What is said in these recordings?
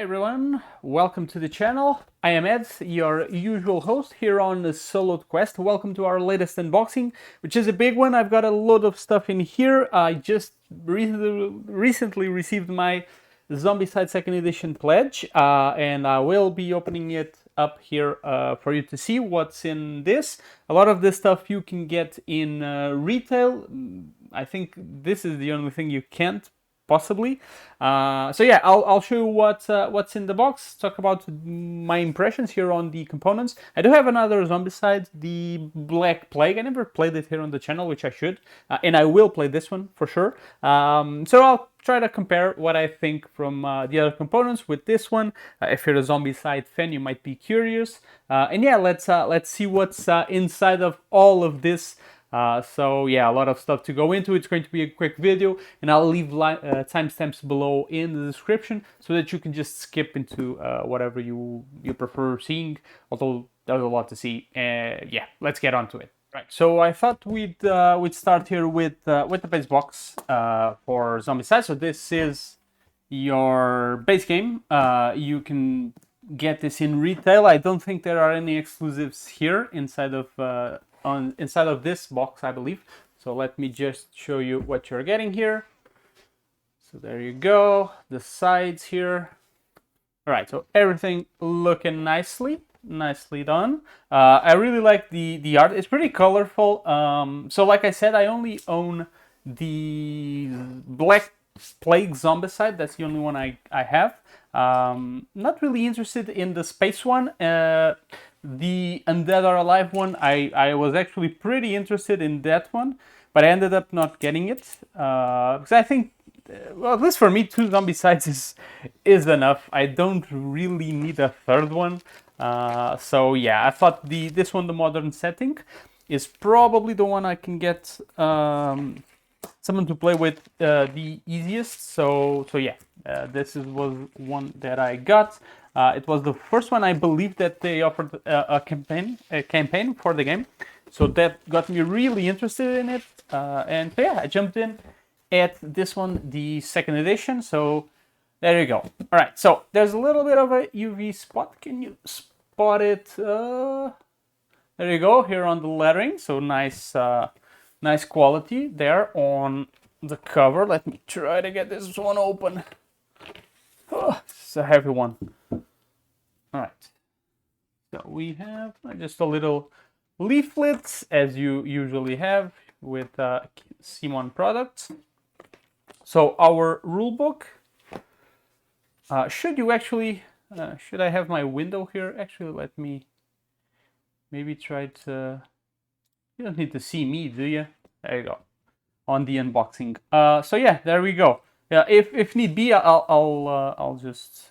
Hi everyone, welcome to the channel. I am Ed, your usual host here on the Solo Quest. Welcome to our latest unboxing, which is a big one. I've got a lot of stuff in here. I just recently received my Zombicide 2nd Edition pledge, and I will be opening it up here for you to see what's in this. A lot of this stuff you can get in retail. I think this is the only thing you can't possibly. So yeah, I'll show you what's in the box, talk about my impressions here on the components. I do have another Zombicide, the Black Plague. I never played it here on the channel, which I should, and I will play this one for sure. So I'll try to compare what I think from the other components with this one. If you're a Zombicide fan, you might be curious. And yeah, let's see what's inside of all of this. So yeah, a lot of stuff to go into. It's going to be a quick video, and I'll leave timestamps below in the description so that you can just skip into whatever you prefer seeing, although there's a lot to see. Yeah, let's get on to it. Right, so I thought we'd start here with the base box for Zombicide. So this is your base game. You can get this in retail. I don't think there are any exclusives here inside of this box, I believe. So let me just show you what you're getting here. So there you go, the sides here. All right, so everything looking nicely done. I really like the art. It's pretty colorful. So like I said, I only own the Black Plague Zombicide. That's the only one I have. Not really interested in the space one. The Undead or Alive one, I was actually pretty interested in that one, but I ended up not getting it because I think, well, at least for me, 2 Zombicides is enough. I don't really need a third one. So yeah, I thought this one, the modern setting, is probably the one I can get someone to play with the easiest. So yeah, this was one that I got. It was the first one, I believe, that they offered a campaign for the game, so that got me really interested in it. And so yeah, I jumped in at this one, the 2nd edition. So there you go. All right, so there's a little bit of a UV spot. Can you spot it? There you go, here on the lettering. So nice, nice quality there on the cover. Let me try to get this one open. Oh, it's a heavy one. All right, so we have just a little leaflet, as you usually have with Simon products. So our rule book, should I have my window here? Actually, let me maybe try to, you don't need to see me, do you? There you go, on the unboxing. So yeah, there we go. Yeah, if need be, I'll just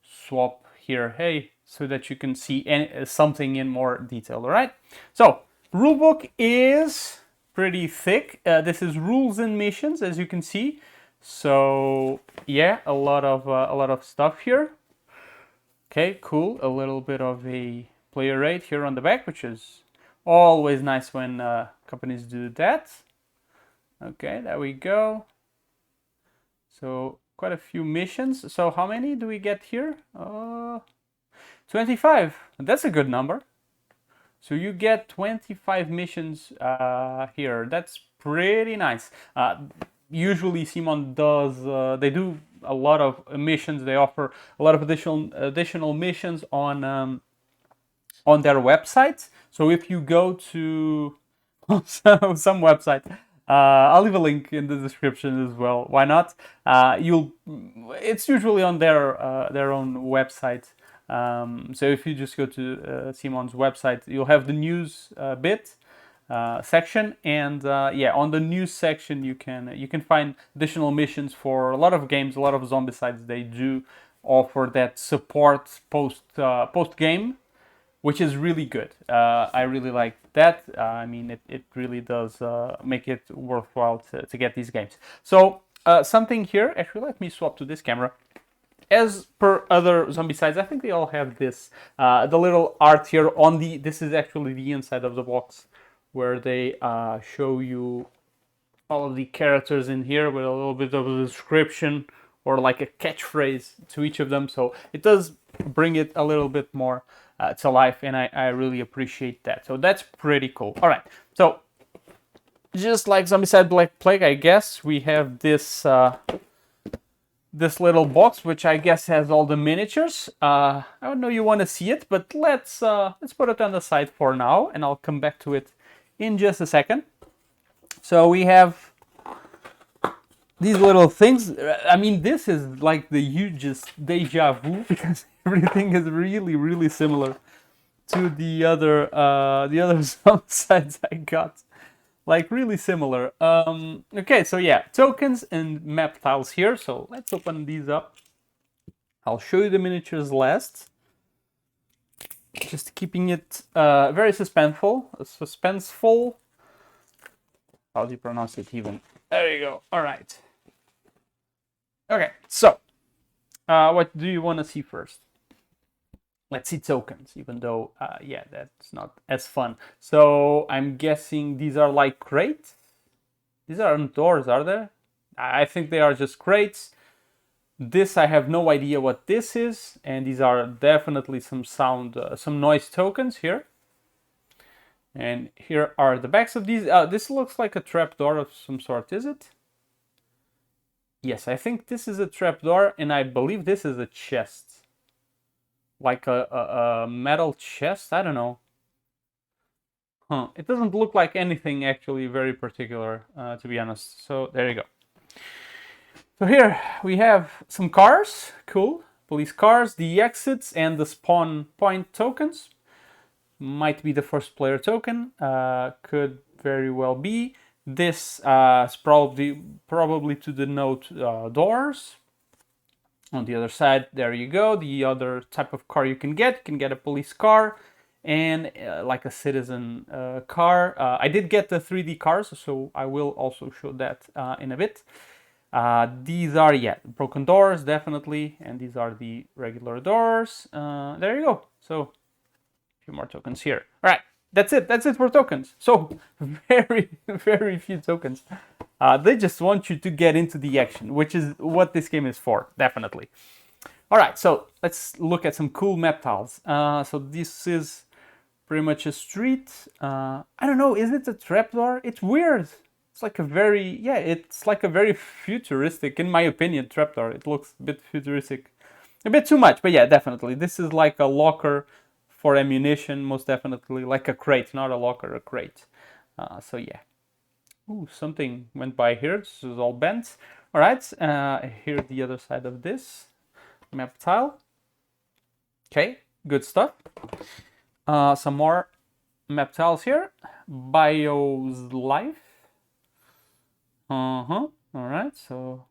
swap here, hey, so that you can see something in more detail. All right, so rulebook is pretty thick. This is rules and missions, as you can see. So yeah, a lot of stuff here. Okay, cool. A little bit of a player rate here on the back, which is always nice when companies do that. Okay, there we go. So quite a few missions. So how many do we get here? 25. That's a good number. So you get 25 missions here. That's pretty nice. Usually Simon does, they do a lot of missions. They offer a lot of additional missions on their website. So if you go to some website, I'll leave a link in the description as well. Why not? It's usually on their own website. So if you just go to Simon's website, you'll have the news bit section, and yeah, on the news section you can find additional missions for a lot of games, a lot of Zombicides. They do offer that support post game, which is really good. I really like that. I mean, it really does make it worthwhile to get these games. So something here, actually, let me swap to this camera. As per other Zombicides, I think they all have this, the little art here on this is actually the inside of the box, where they show you all of the characters in here with a little bit of a description or like a catchphrase to each of them. So it does bring it a little bit more to life, and I really appreciate that. So that's pretty cool. All right, so just like Zombicide Black Plague, I guess we have this this little box, which I guess has all the miniatures. I don't know you want to see it, but let's put it on the side for now, and I'll come back to it in just a second. So we have these little things. I mean, this is like the hugest deja vu because everything is really, really similar to the other Zombicides I got. Like really similar. Okay, so yeah, tokens and map tiles here. So let's open these up. I'll show you the miniatures last. Just keeping it very suspenseful. How do you pronounce it even? There you go. All right. Okay, so what do you want to see first? Let's see tokens, even though, yeah, that's not as fun. So I'm guessing these are like crates. These aren't doors, are they? I think they are just crates. This, I have no idea what this is. And these are definitely some some noise tokens here. And here are the backs of these. This looks like a trapdoor of some sort, is it? Yes, I think this is a trapdoor, and I believe this is a chest. Like a metal chest? I don't know. Huh. It doesn't look like anything actually very particular, to be honest. So there you go. So here we have some cars. Cool. Police cars, the exits, and the spawn point tokens. Might be the first player token. Could very well be. This is probably to denote doors. On the other side, there you go. The other type of car you can get a police car and like a citizen car. I did get the 3D cars, so I will also show that in a bit. These are, yeah, broken doors, definitely. And these are the regular doors. There you go. So a few more tokens here. All right. That's it. That's it for tokens. So very, very few tokens. They just want you to get into the action, which is what this game is for, definitely. All right, so let's look at some cool map tiles. So this is pretty much a street. I don't know, is it a trapdoor? It's weird. It's like a very, yeah, it's like a very futuristic, in my opinion, trapdoor. It looks a bit futuristic. A bit too much, but yeah, definitely. This is like a locker for ammunition, most definitely. Like a crate, not a locker, a crate. So yeah. Ooh, something went by here. This is all bent. All right, here's the other side of this map tile. Okay, good stuff. Some more map tiles here. Bio's life. All right, so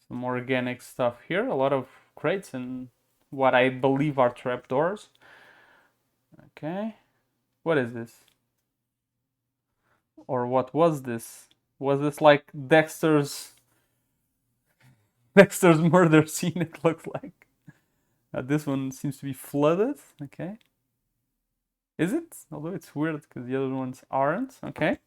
some organic stuff here. A lot of crates and what I believe are trapdoors. Okay, what is this? Or what was this? Was this like Dexter's murder scene? It looks like. This one seems to be flooded. Okay. Is it? Although it's weird because the other ones aren't. Okay.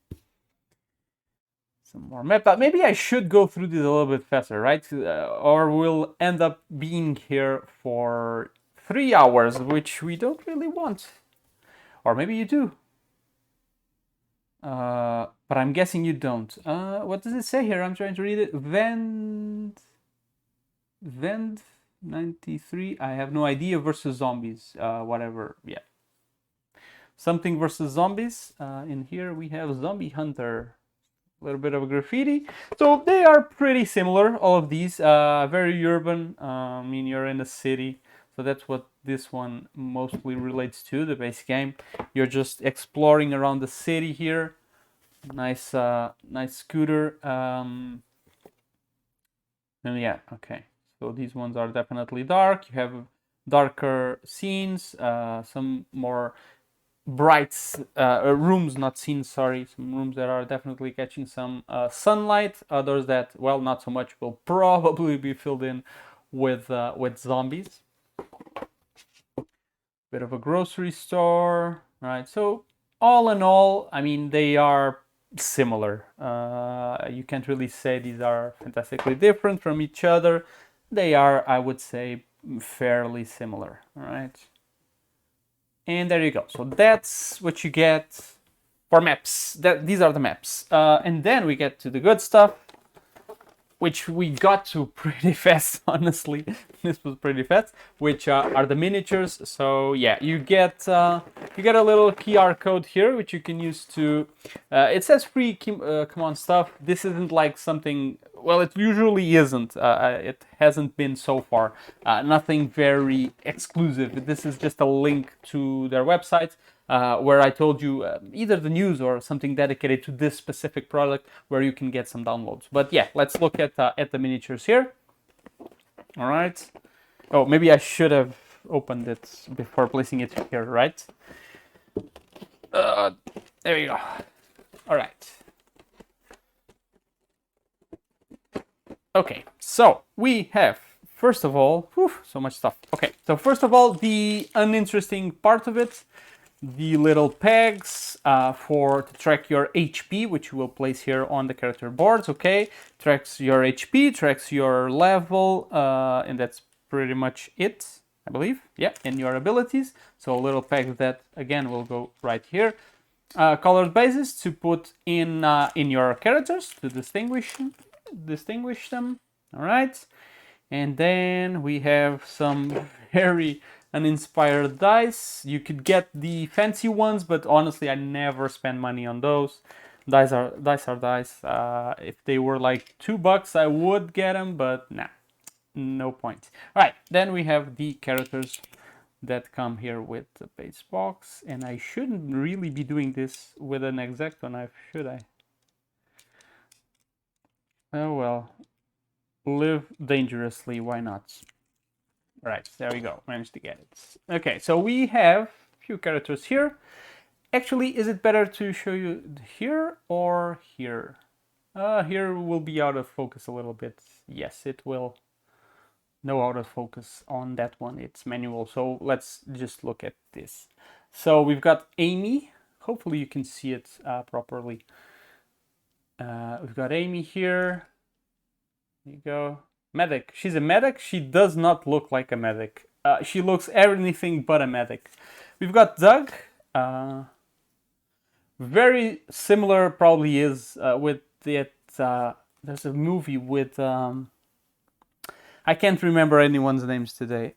Some more map. Maybe I should go through this a little bit faster, right? Or we'll end up being here for 3 hours, which we don't really want. Or maybe you do. But I'm guessing you don't. What does it say here? I'm trying to read it. Vend 93. I have no idea. Versus zombies. Whatever. Yeah. Something versus zombies. In here we have Zombie Hunter. A little bit of a graffiti. So they are pretty similar. All of these. Very urban. I mean, you're in a city. So that's what this one mostly relates to, the base game. You're just exploring around the city here. Nice scooter. And yeah, okay. So these ones are definitely dark. You have darker scenes, some more bright rooms, not scenes, sorry. Some rooms that are definitely catching some sunlight. Others that, well, not so much, will probably be filled in with zombies. Bit of a grocery store, right? So all in all, I mean, they are similar. You can't really say these are fantastically different from each other. they are, I would say, fairly similar. All right. And there you go. So that's what you get for maps. These are the maps. And then we get to the good stuff, which we got to pretty fast, honestly. This was pretty fast, which are the miniatures. So yeah, you get a little QR code here, which you can use to. It says free command stuff. This isn't like something. Well, it usually isn't. It hasn't been so far. Nothing very exclusive. This is just a link to their website. Where I told you either the news or something dedicated to this specific product where you can get some downloads. But yeah, let's look at the miniatures here. All right. Oh, maybe I should have opened it before placing it here, right? There we go. All right. Okay, so we have, first of all, so much stuff. Okay, so first of all, the uninteresting part of it, the little pegs to track your HP, which you will place here on the character boards. Okay, tracks your HP, tracks your level, and that's pretty much it, I believe. Yeah, and your abilities. So a little peg that again will go right here. Colored bases to put in your characters to distinguish them. All right, and then we have some very uninspired dice. You could get the fancy ones, but honestly I never spend money on those. Dice are dice. If they were like $2 I would get them, but nah, no point. All right, then we have the characters that come here with the base box, and I shouldn't really be doing this with an X-Acto knife, should I? Oh well, live dangerously, why not? All right, there we go, managed to get it. Okay, so we have a few characters here. Actually, is it better to show you here or here? Here will be out of focus a little bit. Yes, it will. No out of focus on that one, it's manual. So let's just look at this. So we've got Amy. Hopefully you can see it properly. We've got Amy here. There you go. Medic. She's a medic. She does not look like a medic. She looks anything but a medic. We've got Doug. Very similar, probably is with that. There's a movie with. I can't remember anyone's names today.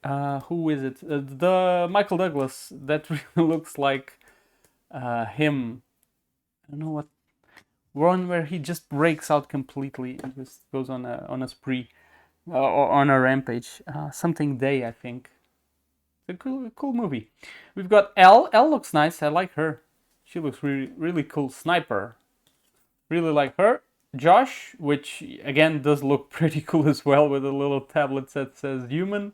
Who is it? The Michael Douglas. That really looks like him. I don't know what. One where he just breaks out completely and just goes on a spree, or on a rampage. Something Day, I think. It's a cool movie. We've got Elle. Elle looks nice. I like her. She looks really cool. Sniper. Really like her. Josh, which again does look pretty cool as well, with a little tablet that says human.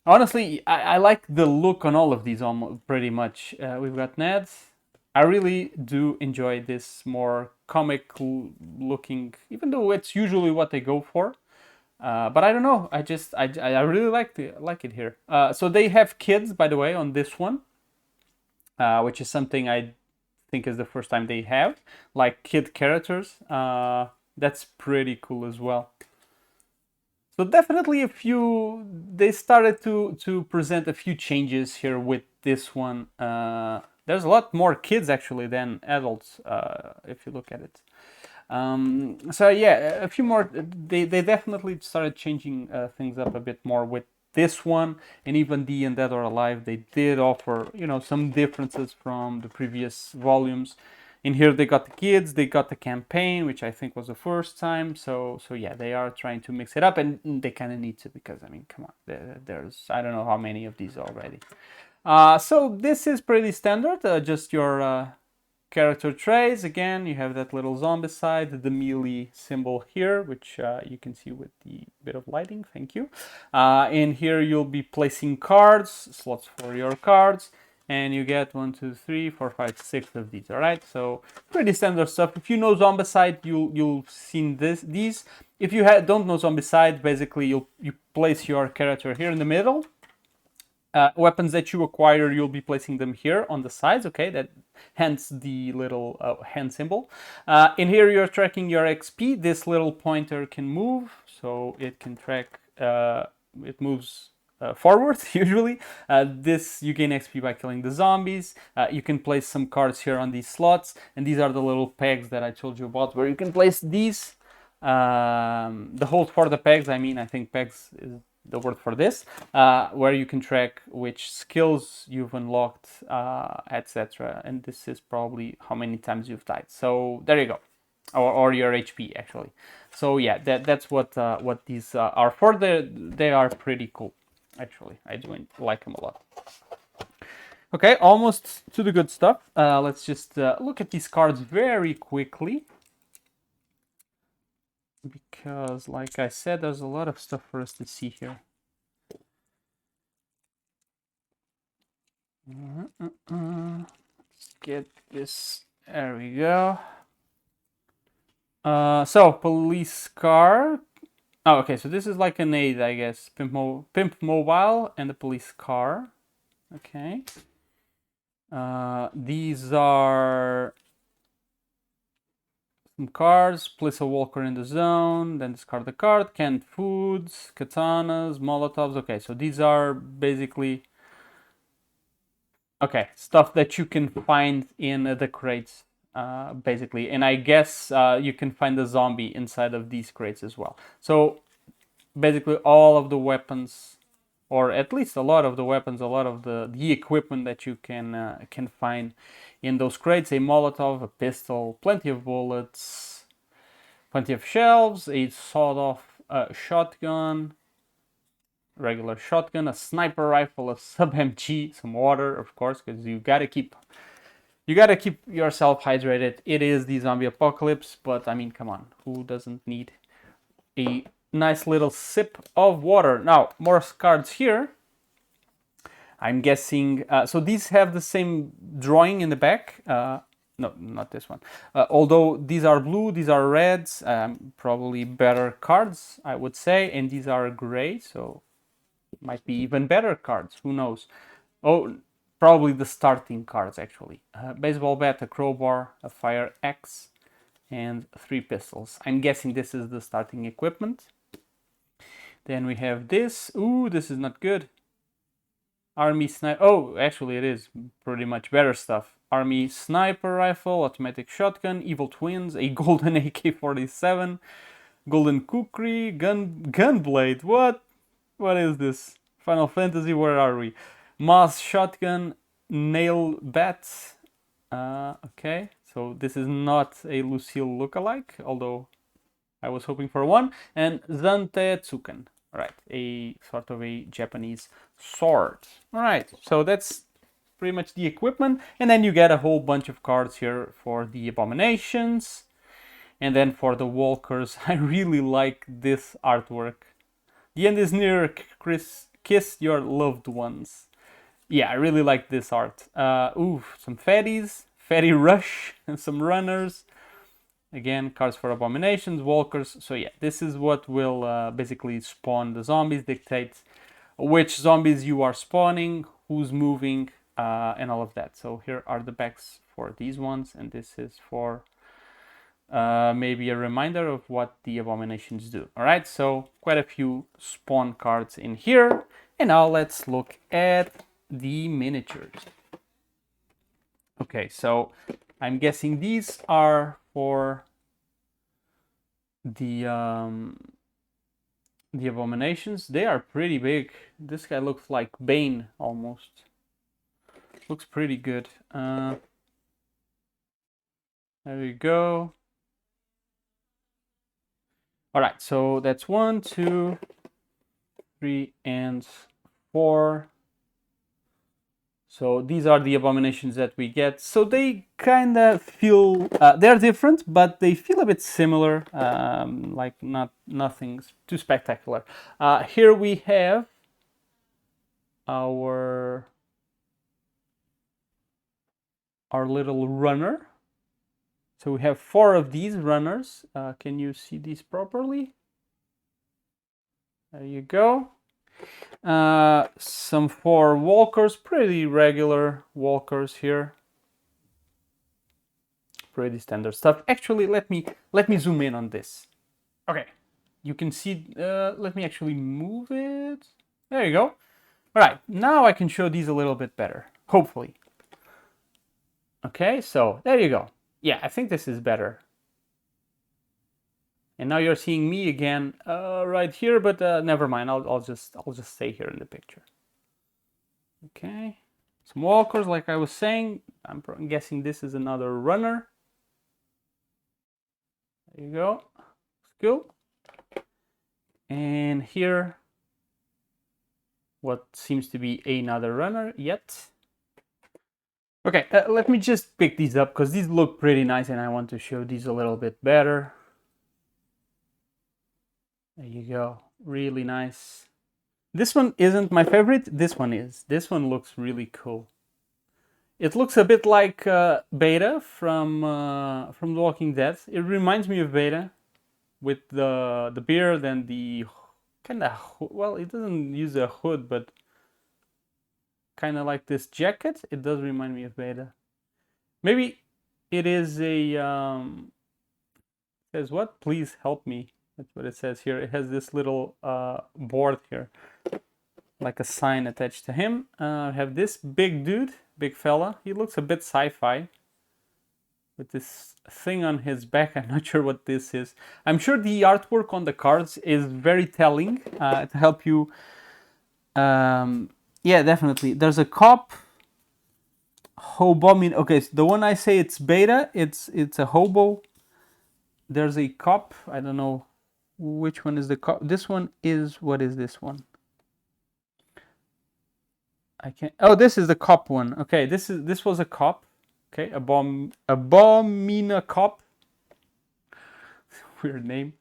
Honestly, I like the look on all of these almost pretty much. We've got Ned. I really do enjoy this more comic looking, even though it's usually what they go for. But I don't know. I really like it here. So they have kids, by the way, on this one, which is something I think is the first time they have, like kid characters. That's pretty cool as well. So definitely they started to present a few changes here with this one. There's a lot more kids actually than adults, if you look at it. So yeah, a few more. They definitely started changing things up a bit more with this one, and even the and Dead or Alive. They did offer, some differences from the previous volumes. In here, they got the kids, they got the campaign, which I think was the first time. So yeah, they are trying to mix it up, and they kind of need to, because I mean, come on, there's I don't know how many of these already. So this is pretty standard, just your character traits. Again, you have that little Zombicide, the melee symbol here, which you can see with the bit of lighting, thank you. In here you'll be placing cards, slots for your cards, and you get 1, 2, 3, 4, 5, 6 of these, alright? So pretty standard stuff. If you know Zombicide, you've seen these. If you don't know Zombicide, basically you place your character here in the middle. Weapons that you acquire, you'll be placing them here on the sides, okay? That hence the little hand symbol. In here, you're tracking your XP. This little pointer can move, so it can track, it moves forward usually. This, you gain XP by killing the zombies. You can place some cards here on these slots, and these are the little pegs that I told you about where you can place these. The hold for the pegs, I mean, I think pegs is the word for this, where you can track which skills you've unlocked, etc. And this is probably how many times you've died. So there you go, or your HP actually. So yeah, that's what these are for. They are pretty cool, actually. I do like them a lot. Okay, almost to the good stuff. Let's just look at these cards very quickly, because like I said, there's a lot of stuff for us to see here. Let's get this. There we go. So police car. Oh, okay. So this is like an aid, I guess. Pimp mobile and the police car. Okay. These are some cards. Place a walker in the zone. Then discard the card. Canned foods, katanas, molotovs. Okay, so these are basically stuff that you can find in the crates, basically. And I guess you can find the zombie inside of these crates as well. So basically all of the weapons, or at least a lot of the weapons, a lot of the equipment that you can find in those crates. A Molotov, a pistol, plenty of bullets, plenty of shells, a sawed-off shotgun, regular shotgun, a sniper rifle, a sub-MG, some water, of course, because you gotta keep yourself hydrated. It is the zombie apocalypse, but I mean, come on, who doesn't need a nice little sip of water? Now, more cards here. I'm guessing, so these have the same drawing in the back. No, not this one. Although these are blue, these are reds, probably better cards, I would say, and these are gray, so might be even better cards, who knows. Oh, probably the starting cards, actually. Baseball bat, a crowbar, a fire axe, and 3 pistols. I'm guessing this is the starting equipment. Then we have this. Ooh, this is not good. Army sniper. Oh, actually it is pretty much better stuff. Army sniper rifle, automatic shotgun, evil twins, a golden AK-47, golden kukri, gunblade. What is this? Final Fantasy, where are we? Mass shotgun, nail bat. Okay, so this is not a Lucille lookalike, although I was hoping for one. And Zante Tsuken. Right, a sort of a Japanese sword. All right, so that's pretty much the equipment. And then you get a whole bunch of cards here for the abominations. And then for the walkers, I really like this artwork. The end is near, kiss your loved ones. Yeah, I really like this art. Ooh, some fatties, fatty rush, and some runners. Again, cards for abominations, walkers. So yeah, this is what will basically spawn the zombies, dictate which zombies you are spawning, who's moving, and all of that. So here are the backs for these ones, and this is for maybe a reminder of what the abominations do. All right, so quite a few spawn cards in here. And now let's look at the miniatures. Okay, so I'm guessing these are for the abominations. They are pretty big. This guy looks like Bane almost. Looks pretty good. There we go. All right, so that's 1, 2, 3, and 4. So these are the abominations that we get. So they kind of feel, they're different, but they feel a bit similar, like nothing too spectacular. Here we have our little runner. So we have 4 of these runners. Can you see these properly? There you go. Some 4 walkers, pretty regular walkers here. Pretty standard stuff. Actually, let me zoom in on this. Okay, you can see, let me actually move it. There you go. All right, now I can show these a little bit better, hopefully. Okay, so there you go. Yeah, I think this is better. And now you're seeing me again right here, but never mind. I'll just stay here in the picture. Okay, some walkers, like I was saying. I'm guessing this is another runner. There you go. Cool. And here, what seems to be another runner yet. Okay, let me just pick these up because these look pretty nice and I want to show these a little bit better. There you go, really nice. This one isn't my favorite, this one is. This one looks really cool. It looks a bit like Beta from The Walking Dead. It reminds me of Beta with the beard and the kind of, well, it doesn't use a hood, but kind of like this jacket. It does remind me of Beta. Maybe it is a says what? Please help me. That's what it says here. It has this little board here, like a sign attached to him. I have this big dude, big fella. He looks a bit sci-fi with this thing on his back. I'm not sure what this is. I'm sure the artwork on the cards is very telling to help you. Yeah, definitely. There's a cop. Hobo. Okay, so the one I say it's Beta. It's a hobo. There's a cop. I don't know which one is the cop. This one is, what is this one? I can't. Oh, this is the cop one. Okay, this was a cop. Okay, Abomina cop. Weird name.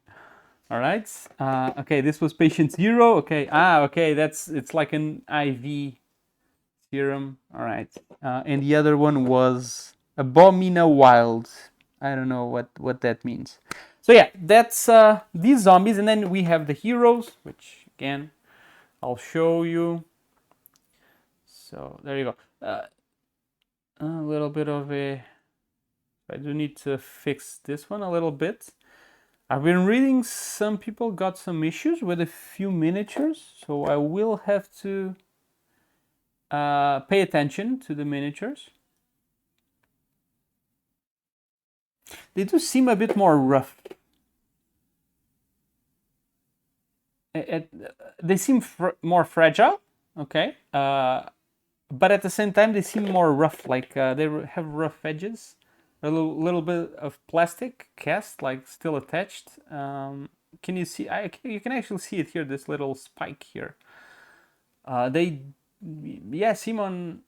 All right. Okay, this was patient 0. Okay. Okay. It's like an IV serum. All right. And the other one was Abomina wild. I don't know what that means. So yeah, that's these zombies, and then we have the heroes, which again I'll show you. So there you go. A little bit of a. I do need to fix this one a little bit. I've been reading some people got some issues with a few miniatures, so I will have to pay attention to the miniatures. They do seem a bit more rough. They seem more fragile, okay, but at the same time they seem more rough, like they have rough edges. A little bit of plastic cast, like still attached. Can you see? You can actually see it here. This little spike here. They, yeah, seem on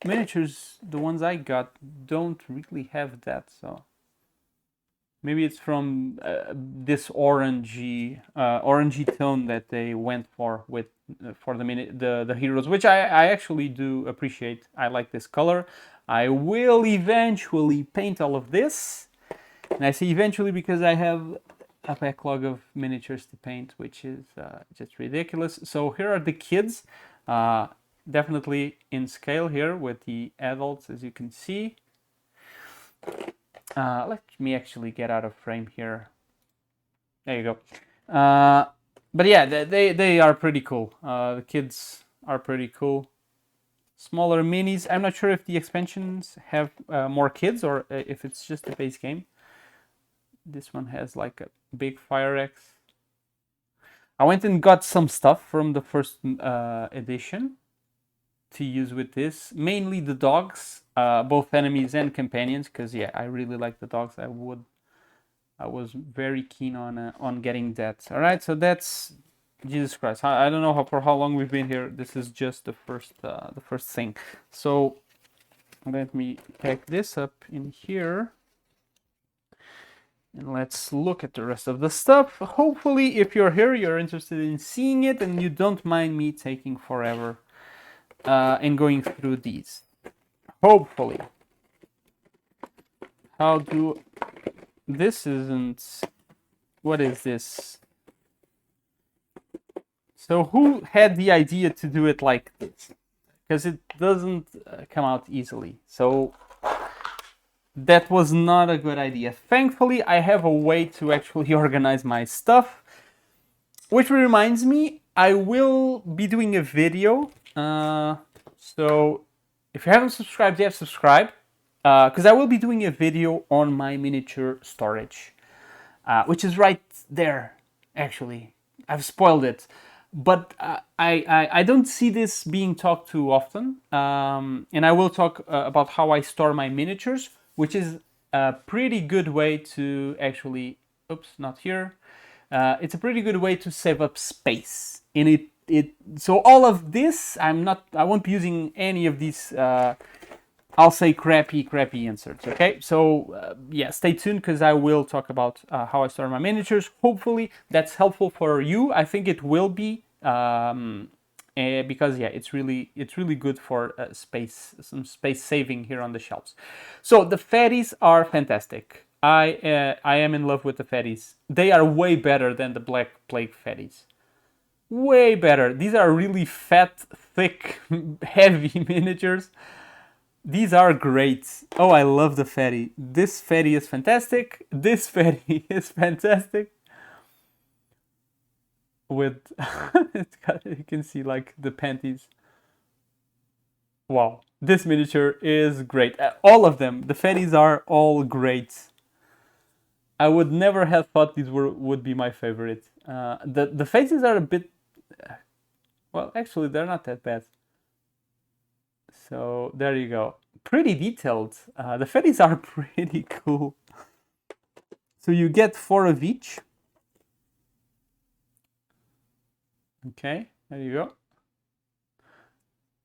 miniatures. The ones I got don't really have that. So maybe it's from this orangey tone that they went for with for the heroes, which I actually do appreciate. I like this color. I will eventually paint all of this, and I say eventually because I have a backlog of miniatures to paint, which is just ridiculous. So here are the kids, definitely in scale here with the adults, as you can see. Let me actually get out of frame here. There you go. But yeah, they are pretty cool. The kids are pretty cool. Smaller minis. I'm not sure if the expansions have more kids or if it's just the base game. This one has like a big fire axe. I went and got some stuff from the first edition to use with this. Mainly the dogs, both enemies and companions, because yeah, I really like the dogs. I was very keen on getting that. All right, so that's. Jesus Christ! I don't know for how long we've been here. This is just the first thing. So let me pack this up in here, and let's look at the rest of the stuff. Hopefully, if you're here, you're interested in seeing it, and you don't mind me taking forever and going through these. Hopefully. How do? This isn't. What is this? So who had the idea to do it like this? Because it doesn't come out easily. So that was not a good idea. Thankfully, I have a way to actually organize my stuff. Which reminds me, I will be doing a video. So if you haven't subscribed yet, subscribe. Because I will be doing a video on my miniature storage. Which is right there, actually. I've spoiled it. But I don't see this being talked to often. And I will talk about how I store my miniatures, which is a pretty good way to actually... Oops, not here. It's a pretty good way to save up space. And so all of this, I won't be using any of these... I'll say crappy inserts, okay? So, yeah, stay tuned because I will talk about how I store my miniatures. Hopefully, that's helpful for you. I think it will be because, yeah, it's really good for some space saving here on the shelves. So, the fatties are fantastic. I am in love with the fatties. They are way better than the Black Plague fatties. Way better. These are really fat, thick, heavy miniatures. These are great. Oh, I love the fatty. This fatty is fantastic. This fatty is fantastic. With, you can see like the panties. Wow, this miniature is great. All of them. The fatties are all great. I would never have thought these would be my favorite. The faces are a bit... Well, actually, they're not that bad. So there you go. Pretty detailed. The fatties are pretty cool. So you get 4 of each. Okay, there you go.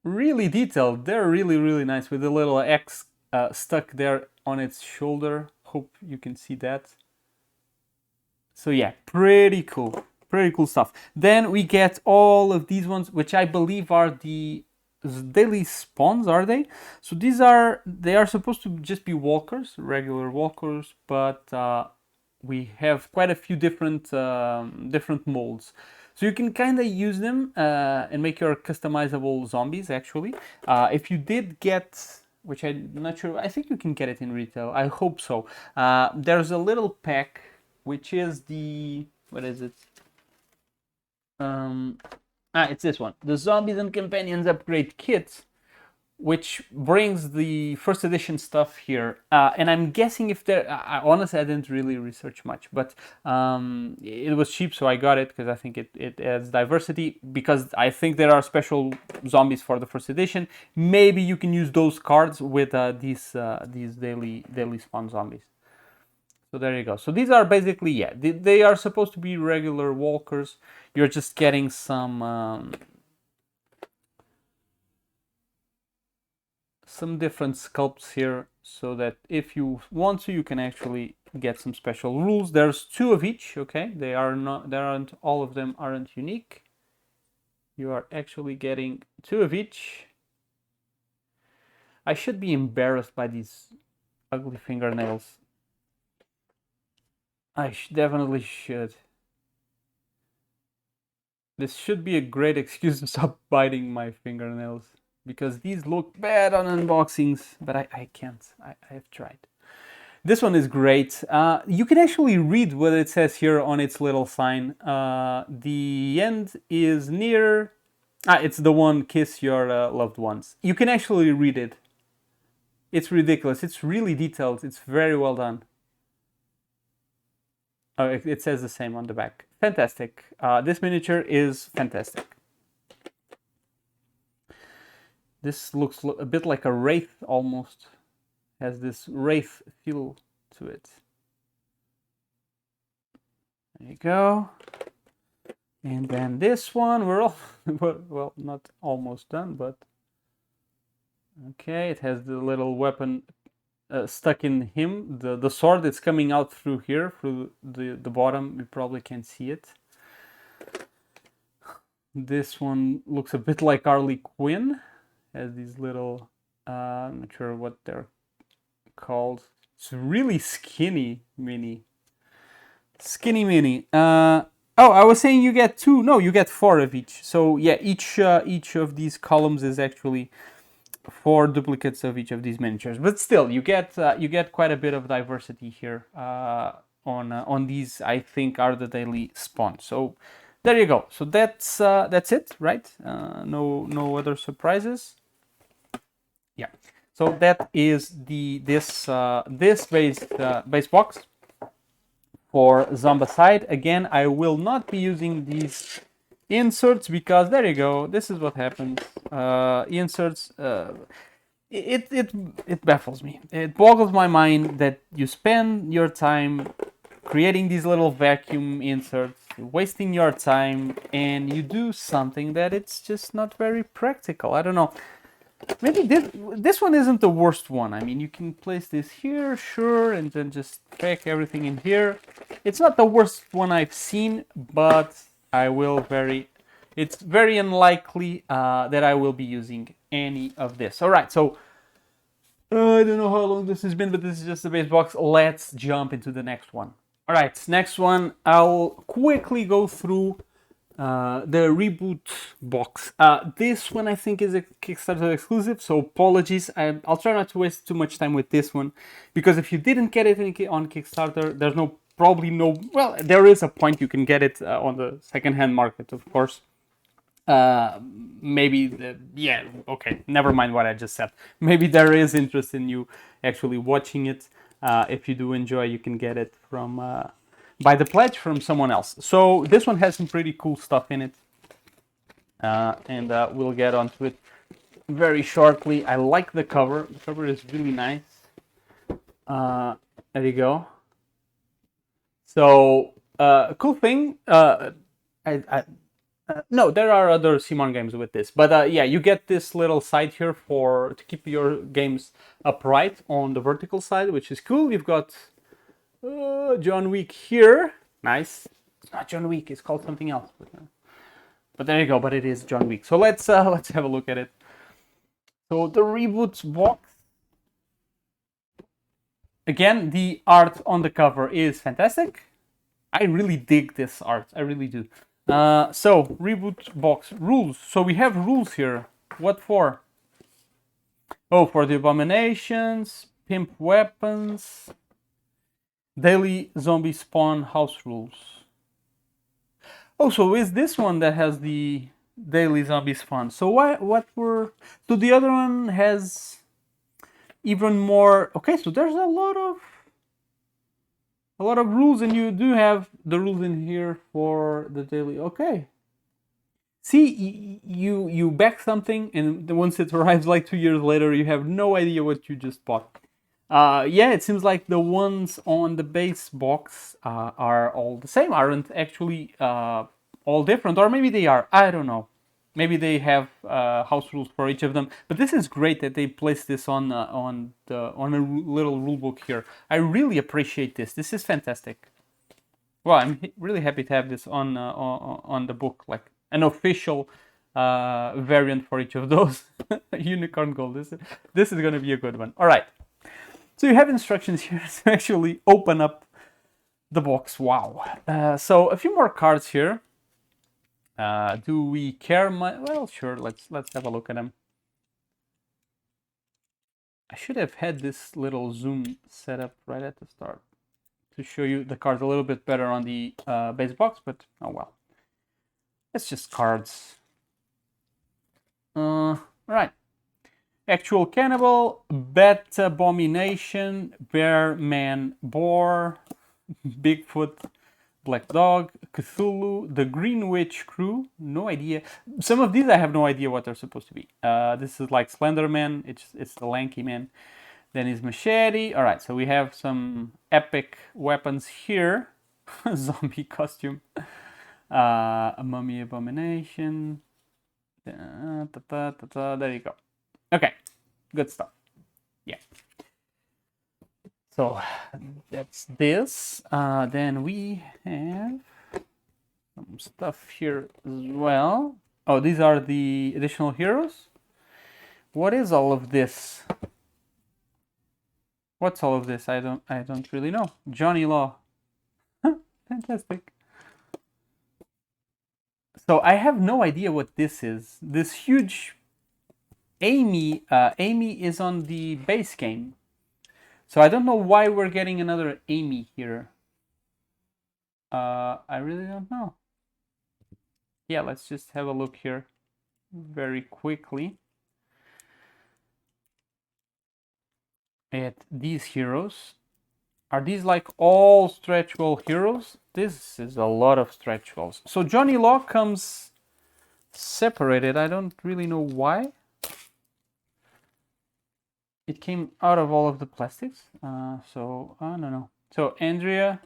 Really detailed. They're really nice with a little X stuck there on its shoulder. Hope you can see that. So yeah, pretty cool. Pretty cool stuff. Then we get all of these ones, which I believe are the daily spawns, are they? So they are supposed to just be walkers, regular walkers, but we have quite a few different molds. So you can kind of use them and make your customizable zombies, actually. If you did get, which I'm not sure, I think you can get it in retail. I hope so. There's a little pack, which is the, what is it? It's this one, the Zombies and Companions Upgrade Kit, which brings the first edition stuff here. And I'm guessing if there, honestly, I didn't really research much, but it was cheap, so I got it because I think it adds diversity, because I think there are special zombies for the first edition. Maybe you can use those cards with these daily spawn zombies. So there you go. So these are basically, yeah, they are supposed to be regular walkers. You're just getting some different sculpts here, so that if you want to, you can actually get some special rules. There's 2 of each, okay? All of them aren't unique. You are actually getting 2 of each. I should be embarrassed by these ugly fingernails. I definitely should. This should be a great excuse to stop biting my fingernails, because these look bad on unboxings, but I can't. I have tried. This one is great. You can actually read what it says here on its little sign. The end is near. It's the one, kiss your loved ones. You can actually read it. It's ridiculous. It's really detailed. It's very well done. Oh, it says the same on the back. Fantastic. This miniature is fantastic. This looks a bit like a wraith almost. Has this wraith feel to it. There you go. And then this one, we're all, well, not almost done, but okay, it has the little weapon stuck in him. The sword is coming out through here, through the bottom. You probably can't see it. This one looks a bit like Harley Quinn. Has these little, I'm not sure what they're called. It's really skinny mini. Skinny mini. Oh, I was saying you get 2. No, you get 4 of each. So yeah, each of these columns is actually 4 duplicates of each of these miniatures. But still, you get quite a bit of diversity here on these. I think are the daily spawn. So there you go. So that's it, right? No other surprises. Yeah. So that is this base box for Zombicide. Again, I will not be using these inserts because there you go. This is what happens. Inserts. It baffles me. It boggles my mind that you spend your time creating these little vacuum inserts, wasting your time, and you do something that it's just not very practical. I don't know. Maybe this one isn't the worst one. I mean, you can place this here, sure, and then just pack everything in here. It's not the worst one I've seen, but it's very unlikely that I will be using any of this. All right, so I don't know how long this has been, but this is just the base box. Let's jump into the next one. All right, next one, I'll quickly go through the Reboot box. This one I think is a Kickstarter exclusive, so apologies. I'll try not to waste too much time with this one, because if you didn't get it on Kickstarter, there's probably no, well, there is a point you can get it on the secondhand market, of course. Yeah, okay, never mind what I just said. Maybe there is interest in you actually watching it. If you do enjoy, you can get it from by the pledge from someone else. So this one has some pretty cool stuff in it, and we'll get onto it very shortly. I like the cover. The cover is really nice. There you go. So cool thing. No, there are other Simon games with this, but yeah, you get this little side here to keep your games upright on the vertical side, which is cool. You've got John Wick here. Nice. It's not John Wick. It's called something else. But there you go. But it is John Wick. So let's have a look at it. So the Reboot box. Again, the art on the cover is fantastic. I really dig this art. I really do. So Reboot box rules. So we have rules here. What for? Oh, for the Abominations, pimp weapons, daily zombie spawn house rules. Oh, so is this one that has the daily zombie spawn? So so the other one has even more. Okay, so there's a lot of rules, and you do have the rules in here for the daily. Okay. See, you back something, and once it arrives like 2 years later, you have no idea what you just bought. Yeah, it seems like the ones on the base box are all the same, aren't actually all different, or maybe they are. I don't know. Maybe they have house rules for each of them. But this is great that they place this on a little rule book here. I really appreciate this. This is fantastic. Well, I'm really happy to have this on the book, like an official variant for each of those. Unicorn gold. This is going to be a good one. All right. So you have instructions here to actually open up the box. Wow. So a few more cards here. Do we care much? Well, sure. Let's have a look at them. I should have had this little zoom set up right at the start to show you the cards a little bit better on the base box, but oh well. It's just cards. All right. Actual Cannibal, Bat Abomination, Bear Man Boar, Bigfoot, Black Dog, Cthulhu, the Green Witch Crew. No idea. Some of these I have no idea what they're supposed to be. This is like Slenderman. It's the lanky man. Then is Machete. All right, so we have some epic weapons here. Zombie costume. A Mummy Abomination. There you go. Okay, good stuff. Yeah. So that's this. Then we have some stuff here as well. Oh, these are the additional heroes. What is all of this? What's all of this? I don't really know. Johnny Law. Fantastic. So I have no idea what this is. This huge Amy is on the base game. So I don't know why we're getting another Amy here. I really don't know. yeah, let's just have a look here very quickly at these heroes. Are these like all stretch goal heroes? This is a lot of stretch goals. So Johnny Law comes separated. I don't really know why. It came out of all of the plastics. So I don't know. So Andrea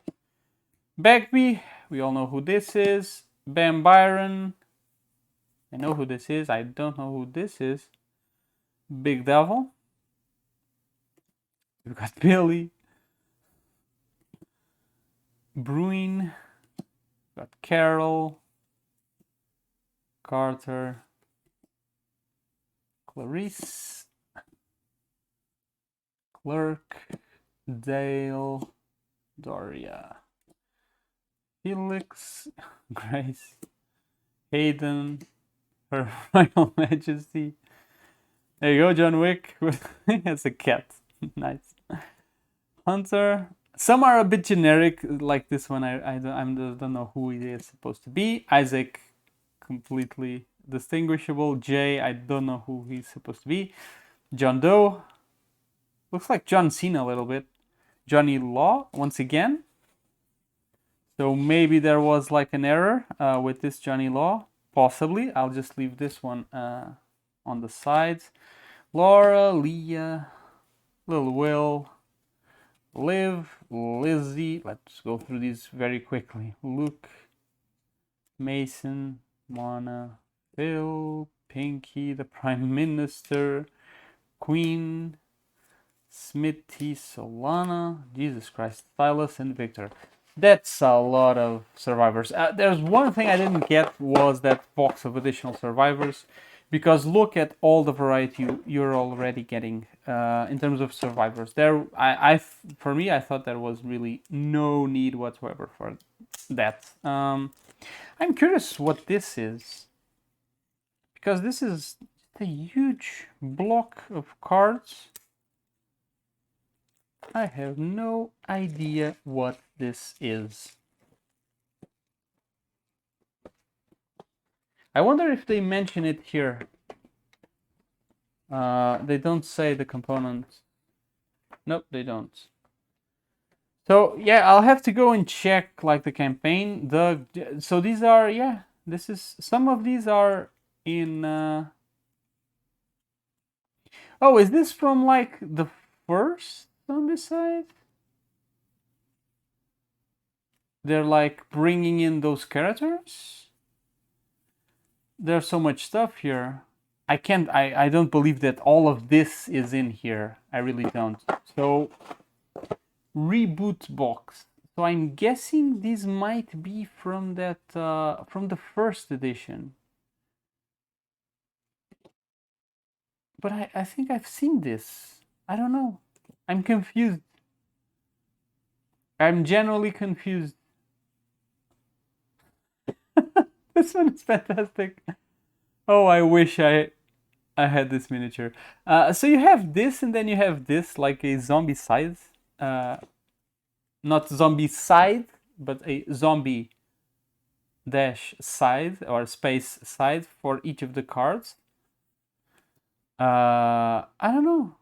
Bagby, we all know who this is. Bam Byron, I know who this is. I don't know who this is. Big Devil. We've got Billy. Bruin. Got Carol. Carter. Clarice. Clerk. Dale. Doria. Felix. Grace. Hayden. Her Royal Majesty. There you go, John Wick. That's a cat. Nice. Hunter. Some are a bit generic, like this one. I don't know who he is supposed to be. Isaac, completely distinguishable. Jay, I don't know who he's supposed to be. John Doe. Looks like John Cena a little bit. Johnny Law, once again. So maybe there was like an error with this Johnny Law. Possibly. I'll just leave this one on the sides. Laura, Leah, Lil Will, Liv, Lizzie. Let's go through these very quickly. Luke, Mason, Mona, Phil, Pinky, the Prime Minister, Queen, Smithy, Solana, Jesus Christ, Stylus, and Victor. That's a lot of survivors. There's one thing I didn't get was that box of additional survivors, because look at all the variety you're already getting in terms of survivors. There, for me, I thought there was really no need whatsoever for that. I'm curious what this is, because this is a huge block of cards. I have no idea what this is. I wonder if they mention it here. They don't say the components. Nope, they don't. So yeah, I'll have to go and check like the campaign. So these are, yeah, this is, some of these are in oh, is this from like the first Zombicide? They're like bringing in those characters. There's so much stuff here. I don't believe that all of this is in here. I really don't. So Reboot box. So I'm guessing these might be from that from the first edition. But I think I've seen this. I don't know. I'm confused. I'm generally confused. This one is fantastic. Oh, I wish I had this miniature. So you have this, and then you have this, like a Zombicide. Not Zombicide, but a zombie dash side or space side for each of the cards. I don't know.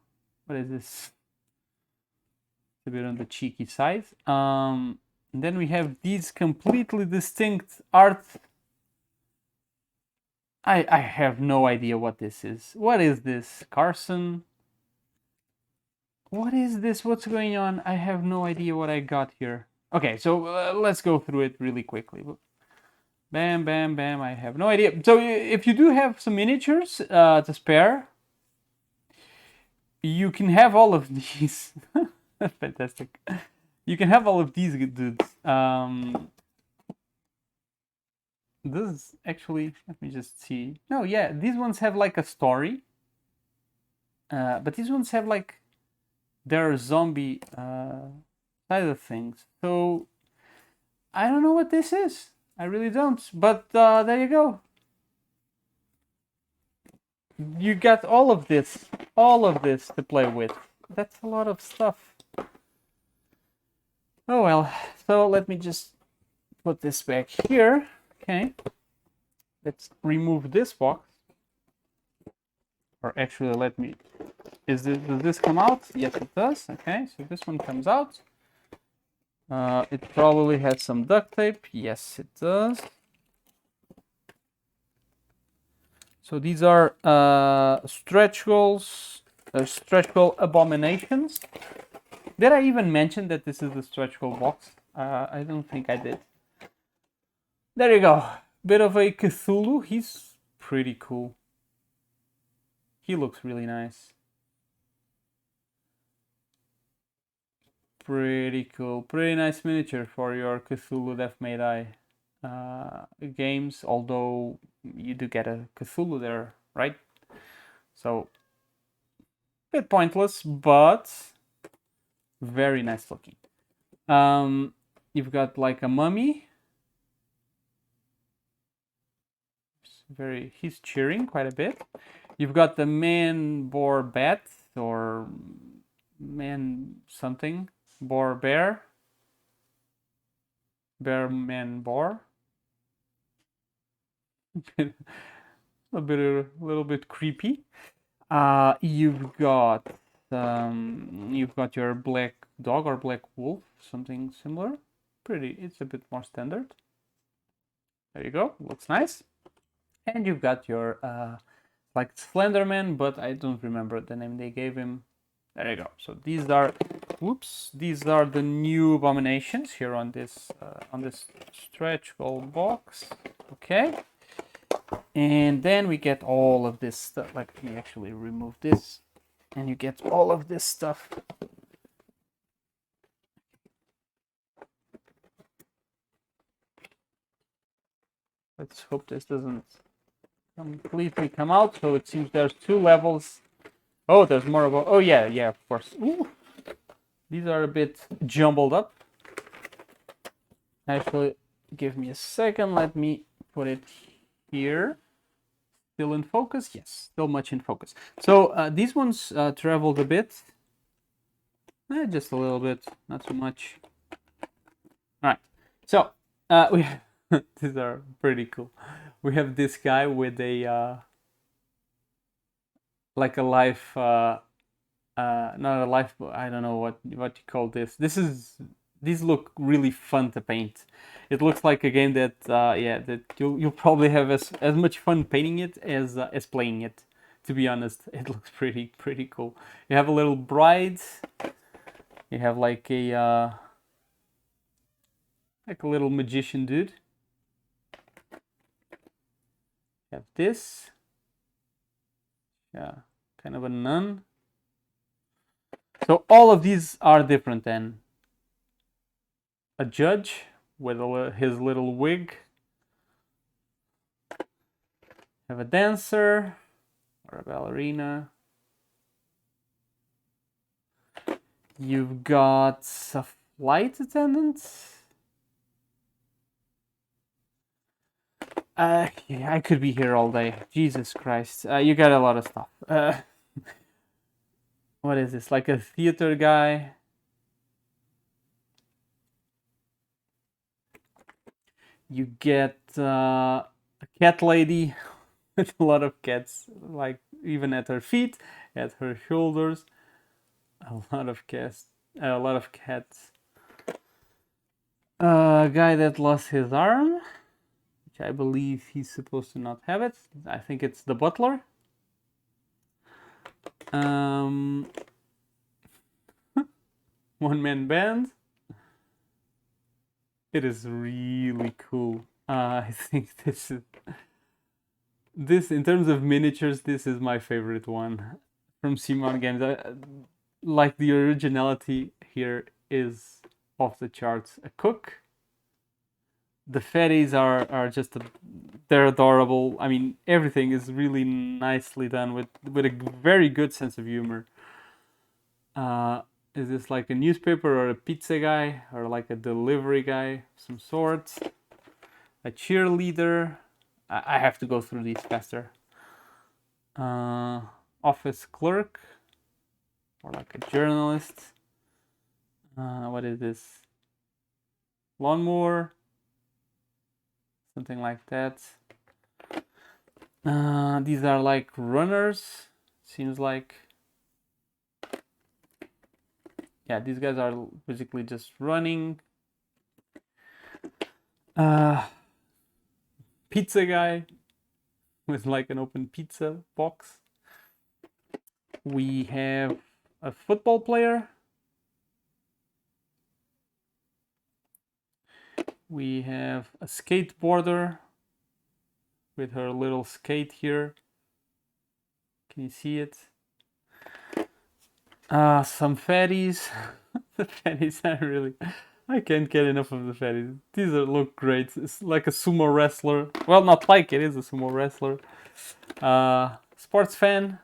What is this? It's a bit on the cheeky side. Then we have these completely distinct art. I have no idea what this is. What is this? Carson? What is this? What's going on? I have no idea what I got here. Okay, so let's go through it really quickly. Bam, bam, bam. I have no idea. So if you do have some miniatures to spare, you can have all of these. Fantastic. You can have all of these dudes. This is actually, let me just see. No, yeah, these ones have like a story. But these ones have like their zombie side of things. So I don't know what this is. I really don't. But there you go. You got all of this to play with. That's a lot of stuff. Oh well. So let me just put this back here. Okay. let's remove this box. Or actually, let me, does this come out? Yes, it does. Okay, so this one comes out. It probably has some duct tape. Yes, it does. So these are stretch goals, stretch goal abominations. Did I even mention that this is the stretch goal box? I don't think I did. There you go. Bit of a Cthulhu. He's pretty cool. He looks really nice. Pretty cool. Pretty nice miniature for your Cthulhu Death May Die games, although you do get a Cthulhu there, right? So, bit pointless, but very nice looking. You've got like a mummy. He's cheering quite a bit. You've got the man boar bat or man something. Boar bear. Bear man boar. a little bit creepy. You've got your black dog or black wolf, something similar. It's a bit more standard. There you go, looks nice. And you've got your like Slenderman, but I don't remember the name they gave him. There you go. So these are the new abominations here on this stretch goal box. Okay. And then we get all of this stuff. Let me actually remove this. And you get all of this stuff. Let's hope this doesn't completely come out. So it seems there's 2 levels. Oh, there's more about. Oh yeah, of course. Ooh. These are a bit jumbled up. Actually, give me a second. Let me put it here. Still in focus? Yes, still much in focus. So these ones traveled a bit. Just a little bit, not so much. All right. So we these are pretty cool. We have this guy with a like a life, not a life. I don't know what you call this. These look really fun to paint. It looks like a game that that you'll probably have as much fun painting it as playing it. To be honest, it looks pretty cool. You have a little bride. You have like a little magician dude. You have this. Yeah, kind of a nun. So all of these are different then. A judge with his little wig. Have a dancer or a ballerina. You've got a flight attendant. Yeah, I could be here all day. Jesus Christ. You got a lot of stuff. What is this? Like a theater guy? You get a cat lady with a lot of cats, like even at her feet, at her shoulders. A lot of cats. A lot of cats. A guy that lost his arm, which I believe he's supposed to not have it. I think it's the butler. One-man band. It is really cool. I think this in terms of miniatures, this is my favorite one from Simon Games. Like the originality here is off the charts. A cook. The fatties are just they're adorable. I mean, everything is really nicely done with a very good sense of humor. Is this like a newspaper or a pizza guy or like a delivery guy of some sort? A cheerleader. I have to go through these faster. Office clerk or like a journalist. What is this? Lawnmower. Something like that. These are like runners. Seems like, yeah, these guys are basically just running. Pizza guy with like an open pizza box. We have a football player. We have a skateboarder with her little skate here. Can you see it? Some fatties. The fatties are really... I can't get enough of the fatties. These look great. It's like a sumo wrestler. Well, not like it is a sumo wrestler. Sports fan.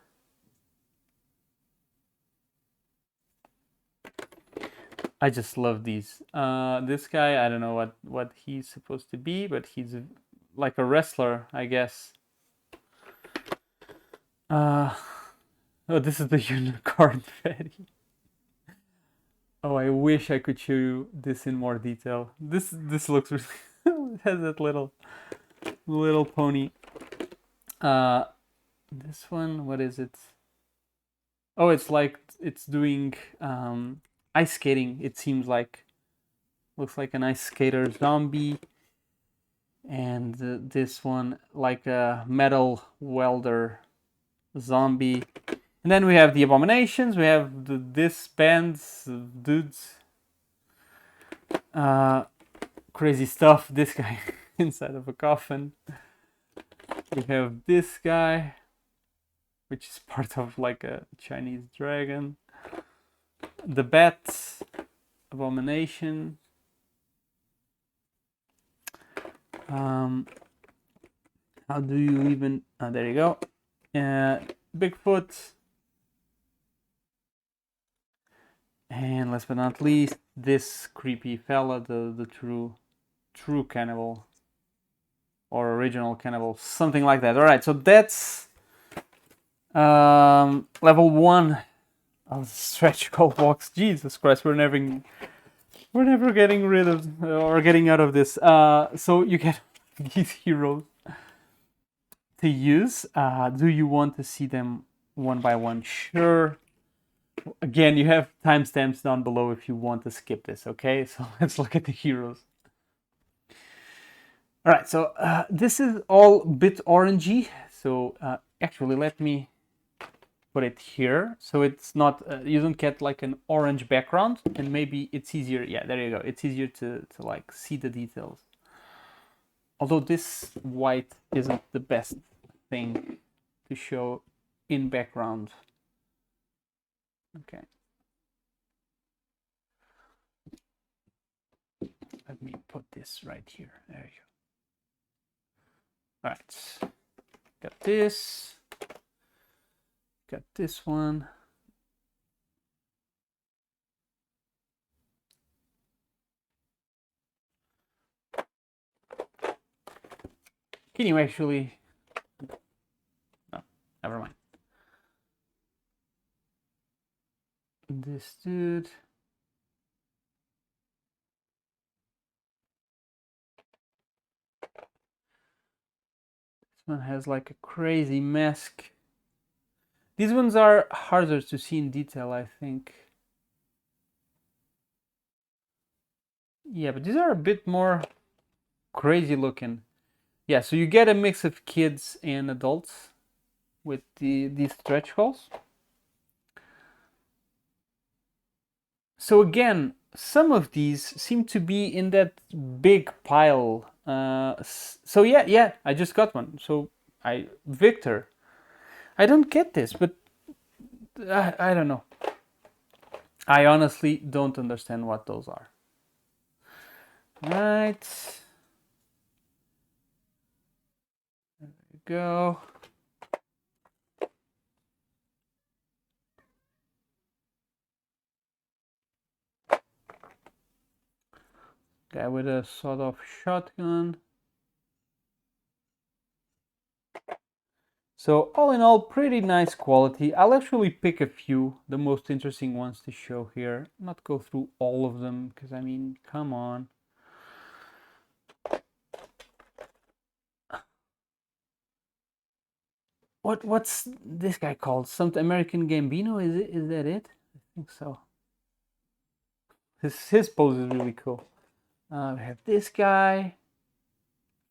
I just love these. This guy, I don't know what he's supposed to be, but he's like a wrestler, I guess. Oh, this is the unicorn fatty. Oh, I wish I could show you this in more detail. This looks really... it has that little pony. This one, what is it? Oh, it's like it's doing ice skating. It seems like, looks like an ice skater zombie. And this one like a metal welder zombie. And then we have the Abominations. We have this bands, dudes. Crazy stuff. This guy inside of a coffin. We have this guy, which is part of like a Chinese dragon. The Bat, Abomination. How do you even... there you go. Bigfoot. And last but not least, this creepy fella, the true cannibal. Or original cannibal, something like that. Alright, so that's level 1 of the stretch goal box. Jesus Christ, we're never getting rid of or getting out of this. So you get these heroes to use. Do you want to see them one by one? Sure. Again, you have timestamps down below if you want to skip this, okay? So let's look at the heroes. All right, so this is all a bit orangey. So actually, let me put it here. So it's not, you don't get like an orange background, and maybe it's easier. Yeah, there you go. It's easier to like see the details. Although this white isn't the best thing to show in background. Okay. Let me put this right here. There you go. All right. Got this. Got this one. Can you actually... No, never mind. This dude. This one has like a crazy mask. These ones are harder to see in detail, I think. Yeah, but these are a bit more crazy looking. Yeah, so you get a mix of kids and adults with these stretch goals. So again, some of these seem to be in that big pile. So yeah, I just got one. So Victor, I don't get this, but I don't know. I honestly don't understand what those are. Right. There we go. Guy with a sort of shotgun. So all in all, pretty nice quality. I'll actually pick a few, the most interesting ones to show here. Not go through all of them, because I mean, come on. what's this guy called? Some American Gambino? Is that it? I think so. His pose is really cool. We have this guy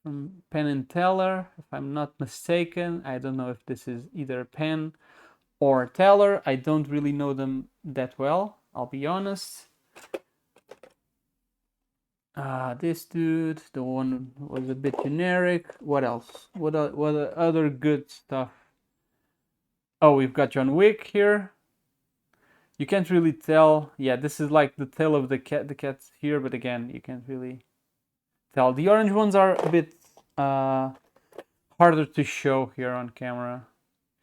from Penn and Teller, if I'm not mistaken. I don't know if this is either Penn or Teller. I don't really know them that well, I'll be honest. This dude, the one was a bit generic. What else? What other good stuff? Oh, we've got John Wick here. You can't really tell. Yeah, this is like the tail of the cat. The cat's here, but again, you can't really tell. The orange ones are a bit harder to show here on camera.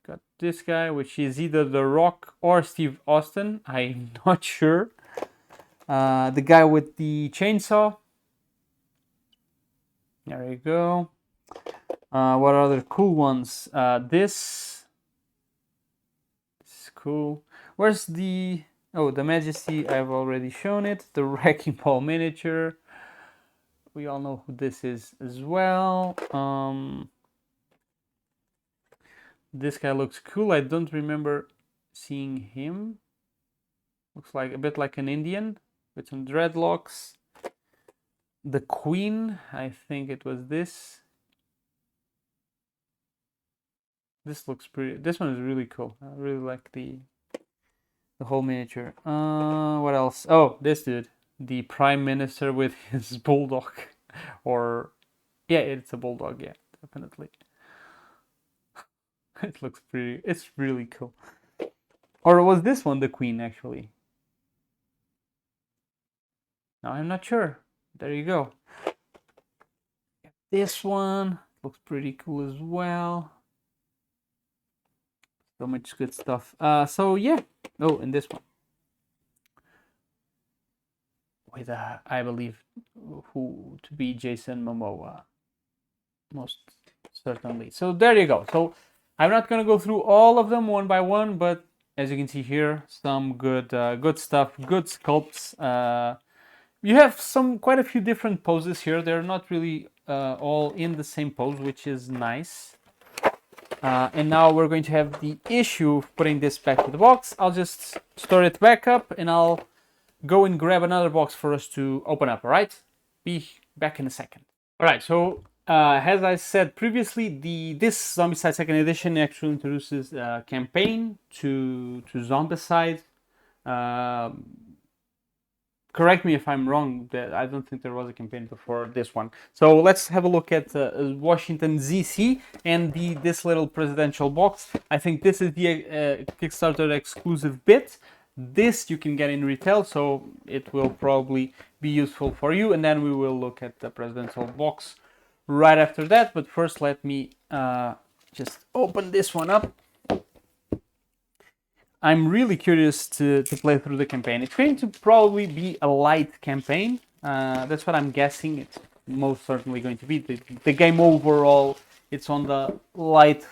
Got this guy, which is either The Rock or Steve Austin. I'm not sure. The guy with the chainsaw. There you go. What other cool ones? This is cool. Where's the... Oh, the Majesty, I've already shown it. The Wrecking Ball miniature. We all know who this is as well. This guy looks cool. I don't remember seeing him. Looks like a bit like an Indian with some dreadlocks. The Queen, I think it was this. This looks pretty... This one is really cool. I really like the whole miniature. What else? Oh, this dude, the Prime Minister with his bulldog, or yeah, it's a bulldog. Yeah, definitely. It looks pretty. It's really cool. Or was this one the Queen actually? No, I'm not sure. There you go. This one looks pretty cool as well. So much good stuff. So yeah. Oh, and this one. With I believe who to be Jason Momoa. Most certainly. So there you go. So I'm not gonna go through all of them one by one, but as you can see here, some good good stuff, good sculpts. You have quite a few different poses here. They're not really all in the same pose, which is nice. And now we're going to have the issue of putting this back to the box. I'll just store it back up and I'll go and grab another box for us to open up, all right? Be back in a second. All right, so as I said previously, this Zombicide 2nd edition actually introduces a campaign to Zombicide. Correct me if I'm wrong, that I don't think there was a campaign before this one. So let's have a look at Washington DC and this little presidential box. I think this is the Kickstarter exclusive bit. This you can get in retail, so it will probably be useful for you. And then we will look at the presidential box right after that. But first, let me just open this one up. I'm really curious to play through the campaign. It's going to probably be a light campaign. That's what I'm guessing. It's most certainly going to be. The game overall, it's on the light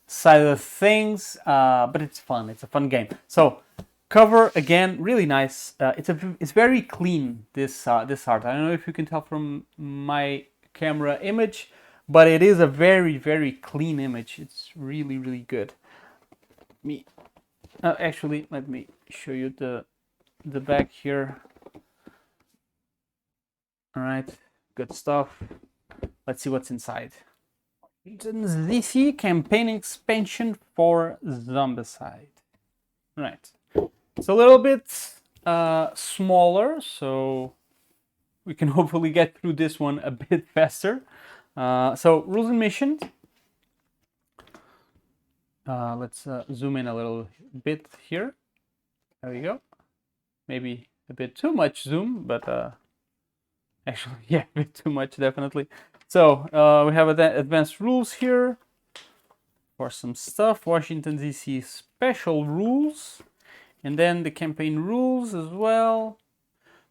side of things, but it's fun. It's a fun game. So cover again, really nice. It's very clean. This art. I don't know if you can tell from my camera image, but it is a very clean image. It's really good. Actually, let me show you the back here. All right, good stuff. Let's see what's inside. DC campaign expansion for Zombicide. All right, it's a little bit smaller, so we can hopefully get through this one a bit faster. So rules and missions. Let's zoom in a little bit here. There we go. Maybe a bit too much zoom, but actually, yeah, a bit too much, definitely. So we have advanced rules here for some stuff. Washington DC special rules, and then the campaign rules as well.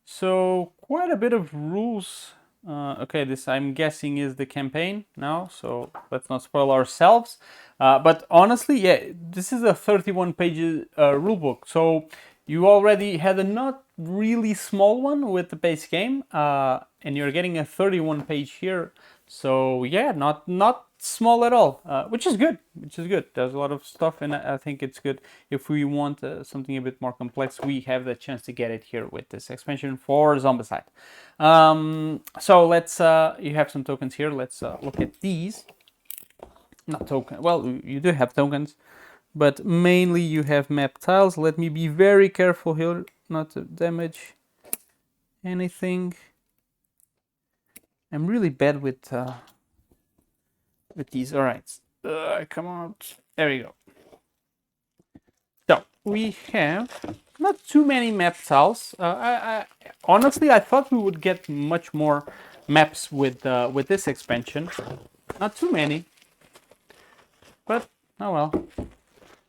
So quite a bit of rules. Okay, this I'm guessing is the campaign now, so let's not spoil ourselves. But honestly, yeah, this is a 31-page rulebook. So you already had a not really small one with the base game. and you're getting a 31 page here. So yeah, not small at all, which is good. There's a lot of stuff, and I think it's good. If we want something a bit more complex, we have the chance to get it here with this expansion for Zombicide. So let's, you have some tokens here. Let's look at these. Not token. Well, you do have tokens, but mainly you have map tiles. Let me be very careful here not to damage anything. I'm really bad with these. All right, come out. There we go. So we have not too many map tiles. Honestly, I thought we would get much more maps with this expansion. Not too many, but oh well.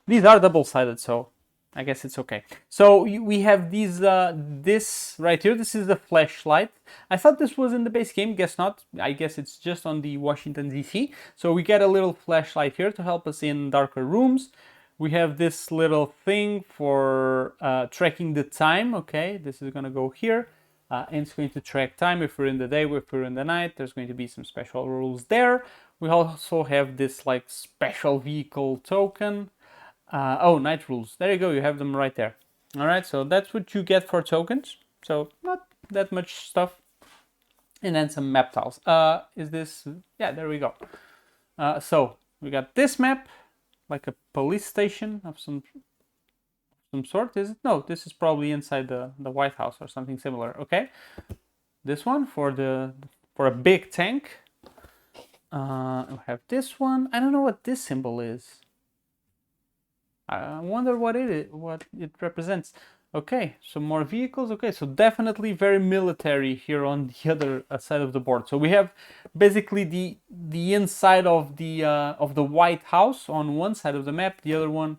These are double-sided, so I guess it's okay. So we have these, this right here. This is the flashlight. I thought this was in the base game. Guess not. I guess it's just on the Washington DC. So we get a little flashlight here to help us in darker rooms. We have this little thing for tracking the time. Okay, this is gonna go here. And it's going to track time if we're in the day, if we're in the night. There's going to be some special rules there. We also have this like special vehicle token. Oh, night rules. There you go. You have them right there. All right. So that's what you get for tokens. So not that much stuff. And then some map tiles. Is this? Yeah, there we go. So we got this map, like a police station of some sort. Is it? No, this is probably inside the White House or something similar. Okay. This one for a big tank. We have this one. I don't know what this symbol is. I wonder what it represents. Okay, some more vehicles. Okay, so definitely very military here on the other side of the board. So we have basically the inside of the White House on one side of the map. The other one,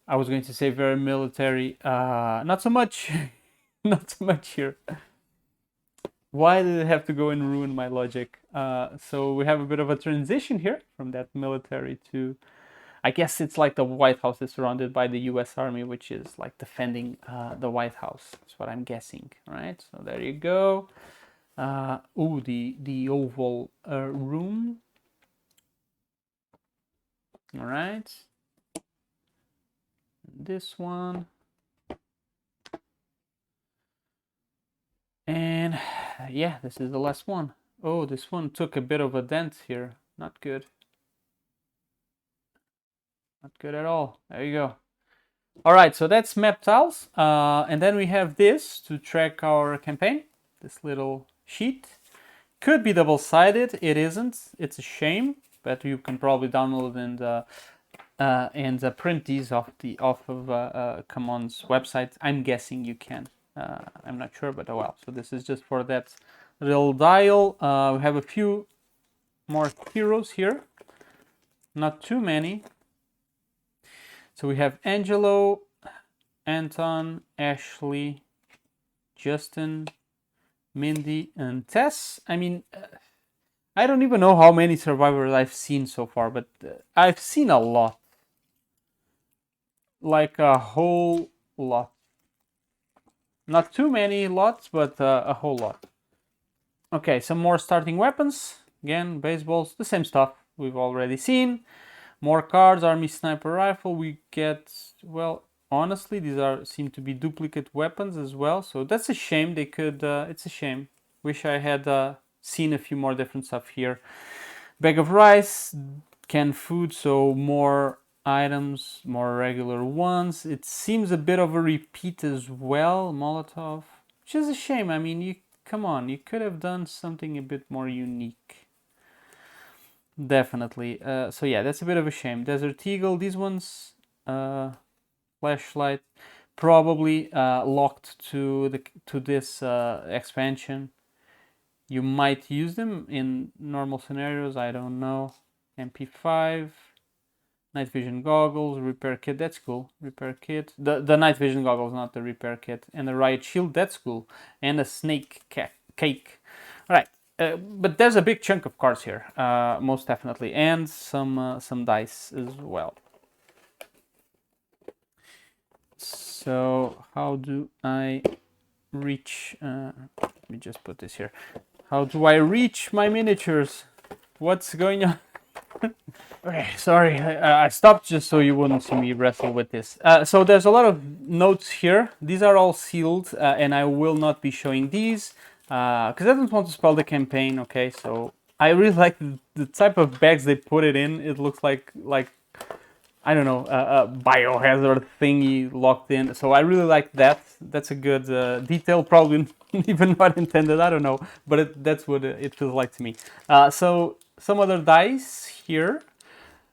I was going to say very military. Not so much. Not so much here. Why did it have to go and ruin my logic? So we have a bit of a transition here from that military to, I guess it's like the White House is surrounded by the U.S. Army, which is like defending the White House. That's what I'm guessing, right? So there you go. Ooh, the Oval Room. All right. This one. And yeah, this is the last one. Oh, this one took a bit of a dent here. Not good. Not good at all. There you go. All right, so that's map tiles. And then we have this to track our campaign. This little sheet. Could be double-sided. It isn't. It's a shame, but you can probably download and print these off of Commons website. I'm guessing you can. I'm not sure, but oh well. So this is just for that little dial. We have a few more heroes here. Not too many. So we have Angelo, Anton, Ashley, Justin, Mindy, and Tess. I mean, I don't even know how many survivors I've seen so far, but I've seen a lot. Like a whole lot. Not too many lots, but a whole lot. Okay, some more starting weapons. Again, baseballs, the same stuff we've already seen. More cards, army sniper rifle. We get, well, honestly, these seem to be duplicate weapons as well. So that's a shame. They could, it's a shame. Wish I had seen a few more different stuff here. Bag of rice, canned food, so more items, more regular ones. It seems a bit of a repeat as well. Molotov, which is a shame. I mean, come on, you could have done something a bit more unique. Definitely. So yeah, that's a bit of a shame. Desert Eagle, these ones, flashlight, probably locked to this expansion. You might use them in normal scenarios. I don't know. MP5, night vision goggles, repair kit. That's cool. Repair kit. The night vision goggles, not the repair kit. And the riot shield. That's cool. And a snake cake. All right. But there's a big chunk of cards here, most definitely, and some dice as well. So how do I reach? Let me just put this here. How do I reach my miniatures? What's going on? Okay, sorry, I stopped just so you wouldn't see me wrestle with this. So there's a lot of notes here. These are all sealed, and I will not be showing these because I don't want to spoil the campaign. Okay, so I really like the type of bags they put it in. It looks like I don't know, a biohazard thingy locked in. So I really like that. That's a good detail, probably even not intended, I don't know. But that's what it feels like to me. So some other dice here,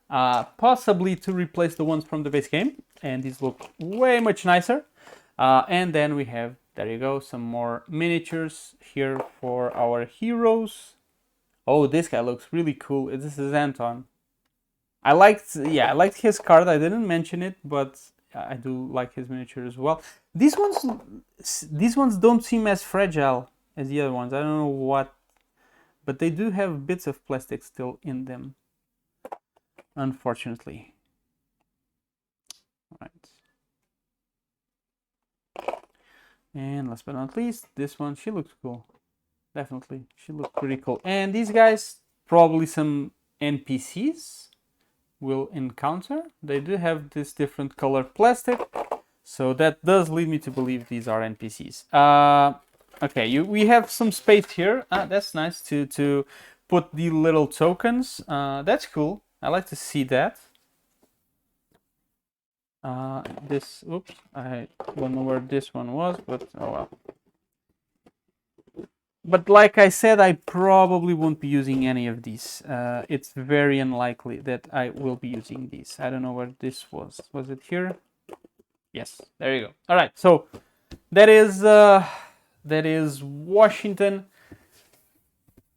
possibly to replace the ones from the base game. And these look way much nicer. And then we have, there you go, some more miniatures here for our heroes. Oh, this guy looks really cool. This is Anton. I liked his card. I didn't mention it, but I do like his miniature as well. These ones don't seem as fragile as the other ones. I don't know what, but they do have bits of plastic still in them, unfortunately. All right. And last but not least, this one, she looks cool. Definitely, she looks pretty cool. And these guys, probably some NPCs will encounter. They do have this different colored plastic, so that does lead me to believe these are NPCs. Okay, we have some space here. That's nice to put the little tokens. That's cool. I like to see that. Oops, I don't know where this one was, but oh well. But like I said, I probably won't be using any of these. It's very unlikely that I will be using these. I don't know where this was. Was it here? Yes, there you go. All right, so that is Washington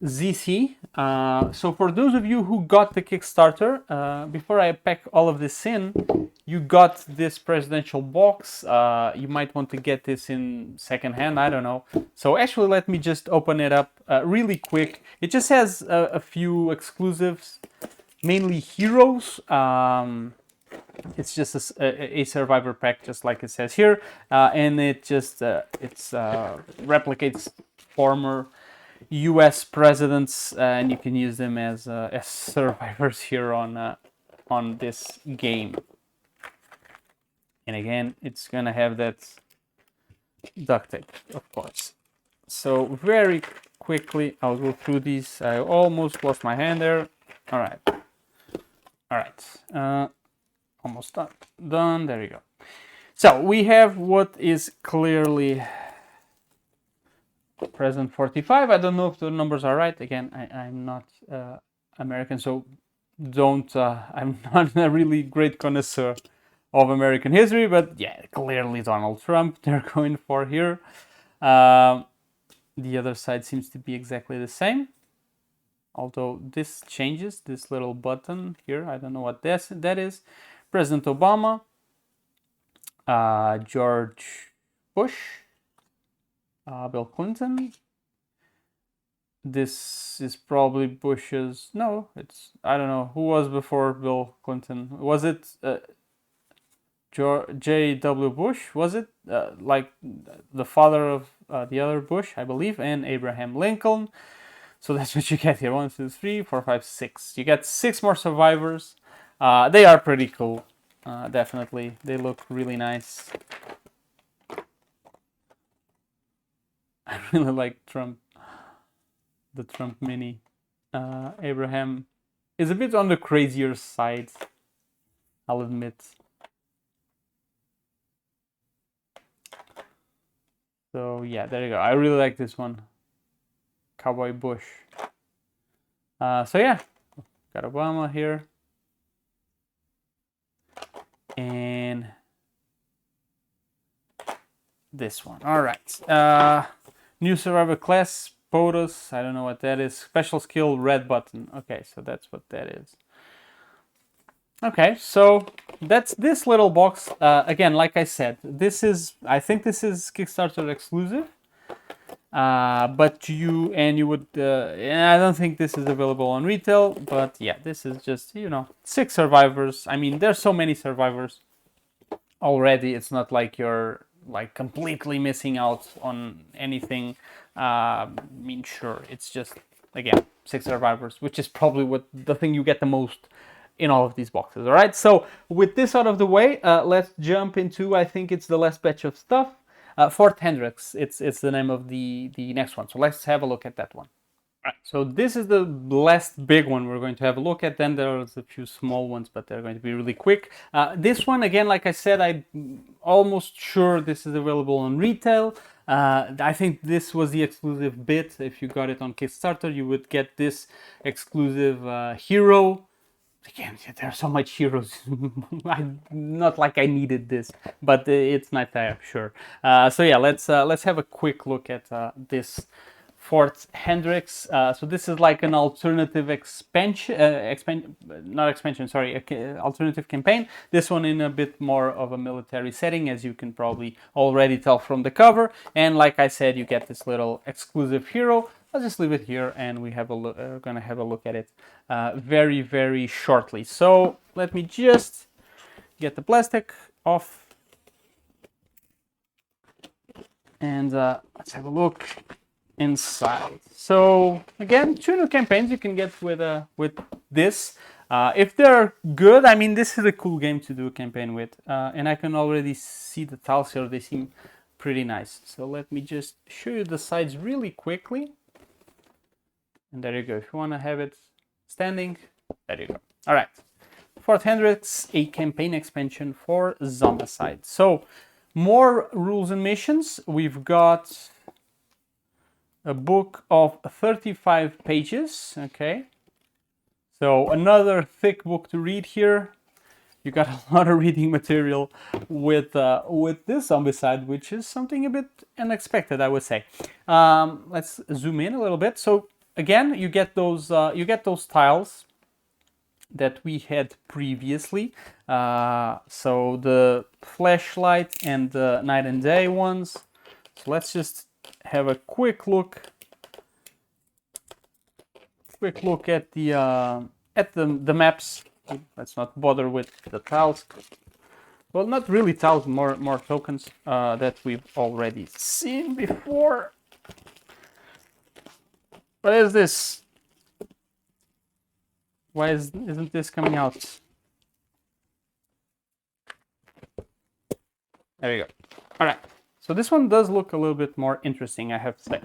ZC. So for those of you who got the Kickstarter, before I pack all of this in, you got this presidential box. You might want to get this in secondhand, I don't know. So actually, let me just open it up really quick. It just has a few exclusives, mainly heroes. It's just a survivor pack, just like it says here, and it just replicates former U.S. presidents, and you can use them as survivors here on this game. And again, it's gonna have that duct tape, of course. So very quickly, I'll go through these. I almost lost my hand there. All right. Almost done. There you go. So we have what is clearly present 45. I don't know if the numbers are right. Again, I'm not American, so don't. I'm not a really great connoisseur of American history, but yeah, clearly Donald Trump they're going for here. The other side seems to be exactly the same, although this changes, this little button here. I don't know what that is. President Obama, George Bush, Bill Clinton. This is probably Bush's. No, I don't know who was before Bill Clinton. Was it J.W. Bush? Was it like the father of the other Bush, I believe, and Abraham Lincoln? So that's what you get here. 1, 2, 3, 4, 5, 6. You get 6 more survivors. They are pretty cool. Definitely, they look really nice. I really like Trump. The Trump mini. Abraham is a bit on the crazier side, I'll admit. So yeah, there you go. I really like this one. Cowboy Bush. So yeah, got Obama here. And this one. All right. New survivor class, POTUS. I don't know what that is. Special skill, red button. Okay, so that's what that is. Okay, so that's this little box. Again, like I said, I think this is Kickstarter exclusive. But you would, and I don't think this is available on retail, but yeah, this is just, 6 survivors. I mean, there's so many survivors already. It's not like you're like completely missing out on anything. I mean, sure, it's just, again, 6 survivors, which is probably what the thing you get the most in all of these boxes. All right, so with this out of the way, let's jump into, I think it's the last batch of stuff. Fort Hendrix, it's the name of the next one. So let's have a look at that one. Right, so this is the last big one we're going to have a look at. Then there's a few small ones, but they're going to be really quick. This one, again, like I said, I'm almost sure this is available on retail. I think this was the exclusive bit. If you got it on Kickstarter, you would get this exclusive hero. Again, there's so much heroes. Not like I needed this, but it's not there, sure. So yeah, let's have a quick look at this Fort Hendrix. So this is like an alternative alternative campaign. This one in a bit more of a military setting, as you can probably already tell from the cover. And like I said, you get this little exclusive hero. I'll just leave it here, and we have a look. We're gonna have a look at it very, very shortly. So let me just get the plastic off, and let's have a look inside. So again, 2 new campaigns you can get with this. If they're good, I mean, this is a cool game to do a campaign with, and I can already see the tiles here. They seem pretty nice. So let me just show you the sides really quickly. And there you go. If you want to have it standing, there you go. All right. Fort Hendrix, a campaign expansion for Zombicide. So more rules and missions. We've got a book of 35 pages. Okay. So another thick book to read here. You got a lot of reading material with this Zombicide, which is something a bit unexpected, I would say. Let's zoom in a little bit. So again, you get those tiles that we had previously. So the flashlight and the night and day ones. So let's just have a quick look at the maps. Let's not bother with the tiles. Well, not really tiles, more tokens that we've already seen before. What is this? Why isn't this coming out? There you go. All right. So this one does look a little bit more interesting, I have to say.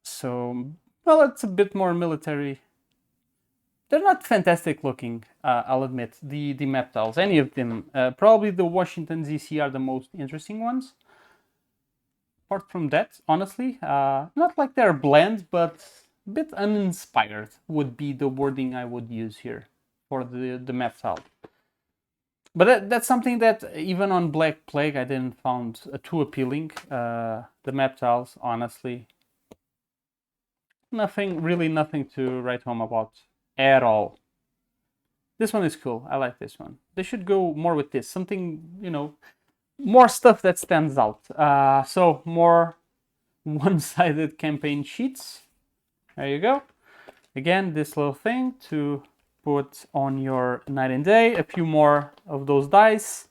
So, well, it's a bit more military. They're not fantastic looking, I'll admit, the map tiles, any of them. Probably the Washington DC are the most interesting ones. Apart from that, honestly, not like they're bland, but a bit uninspired would be the wording I would use here for the map tile. But that's something that even on Black Plague I didn't find too appealing. The map tiles, honestly, really nothing to write home about at all. This one is cool. I like this one. They should go more with this. Something, more stuff that stands out. So more one-sided campaign sheets. There you go. Again, this little thing to put on your night and day. A few more of those dice.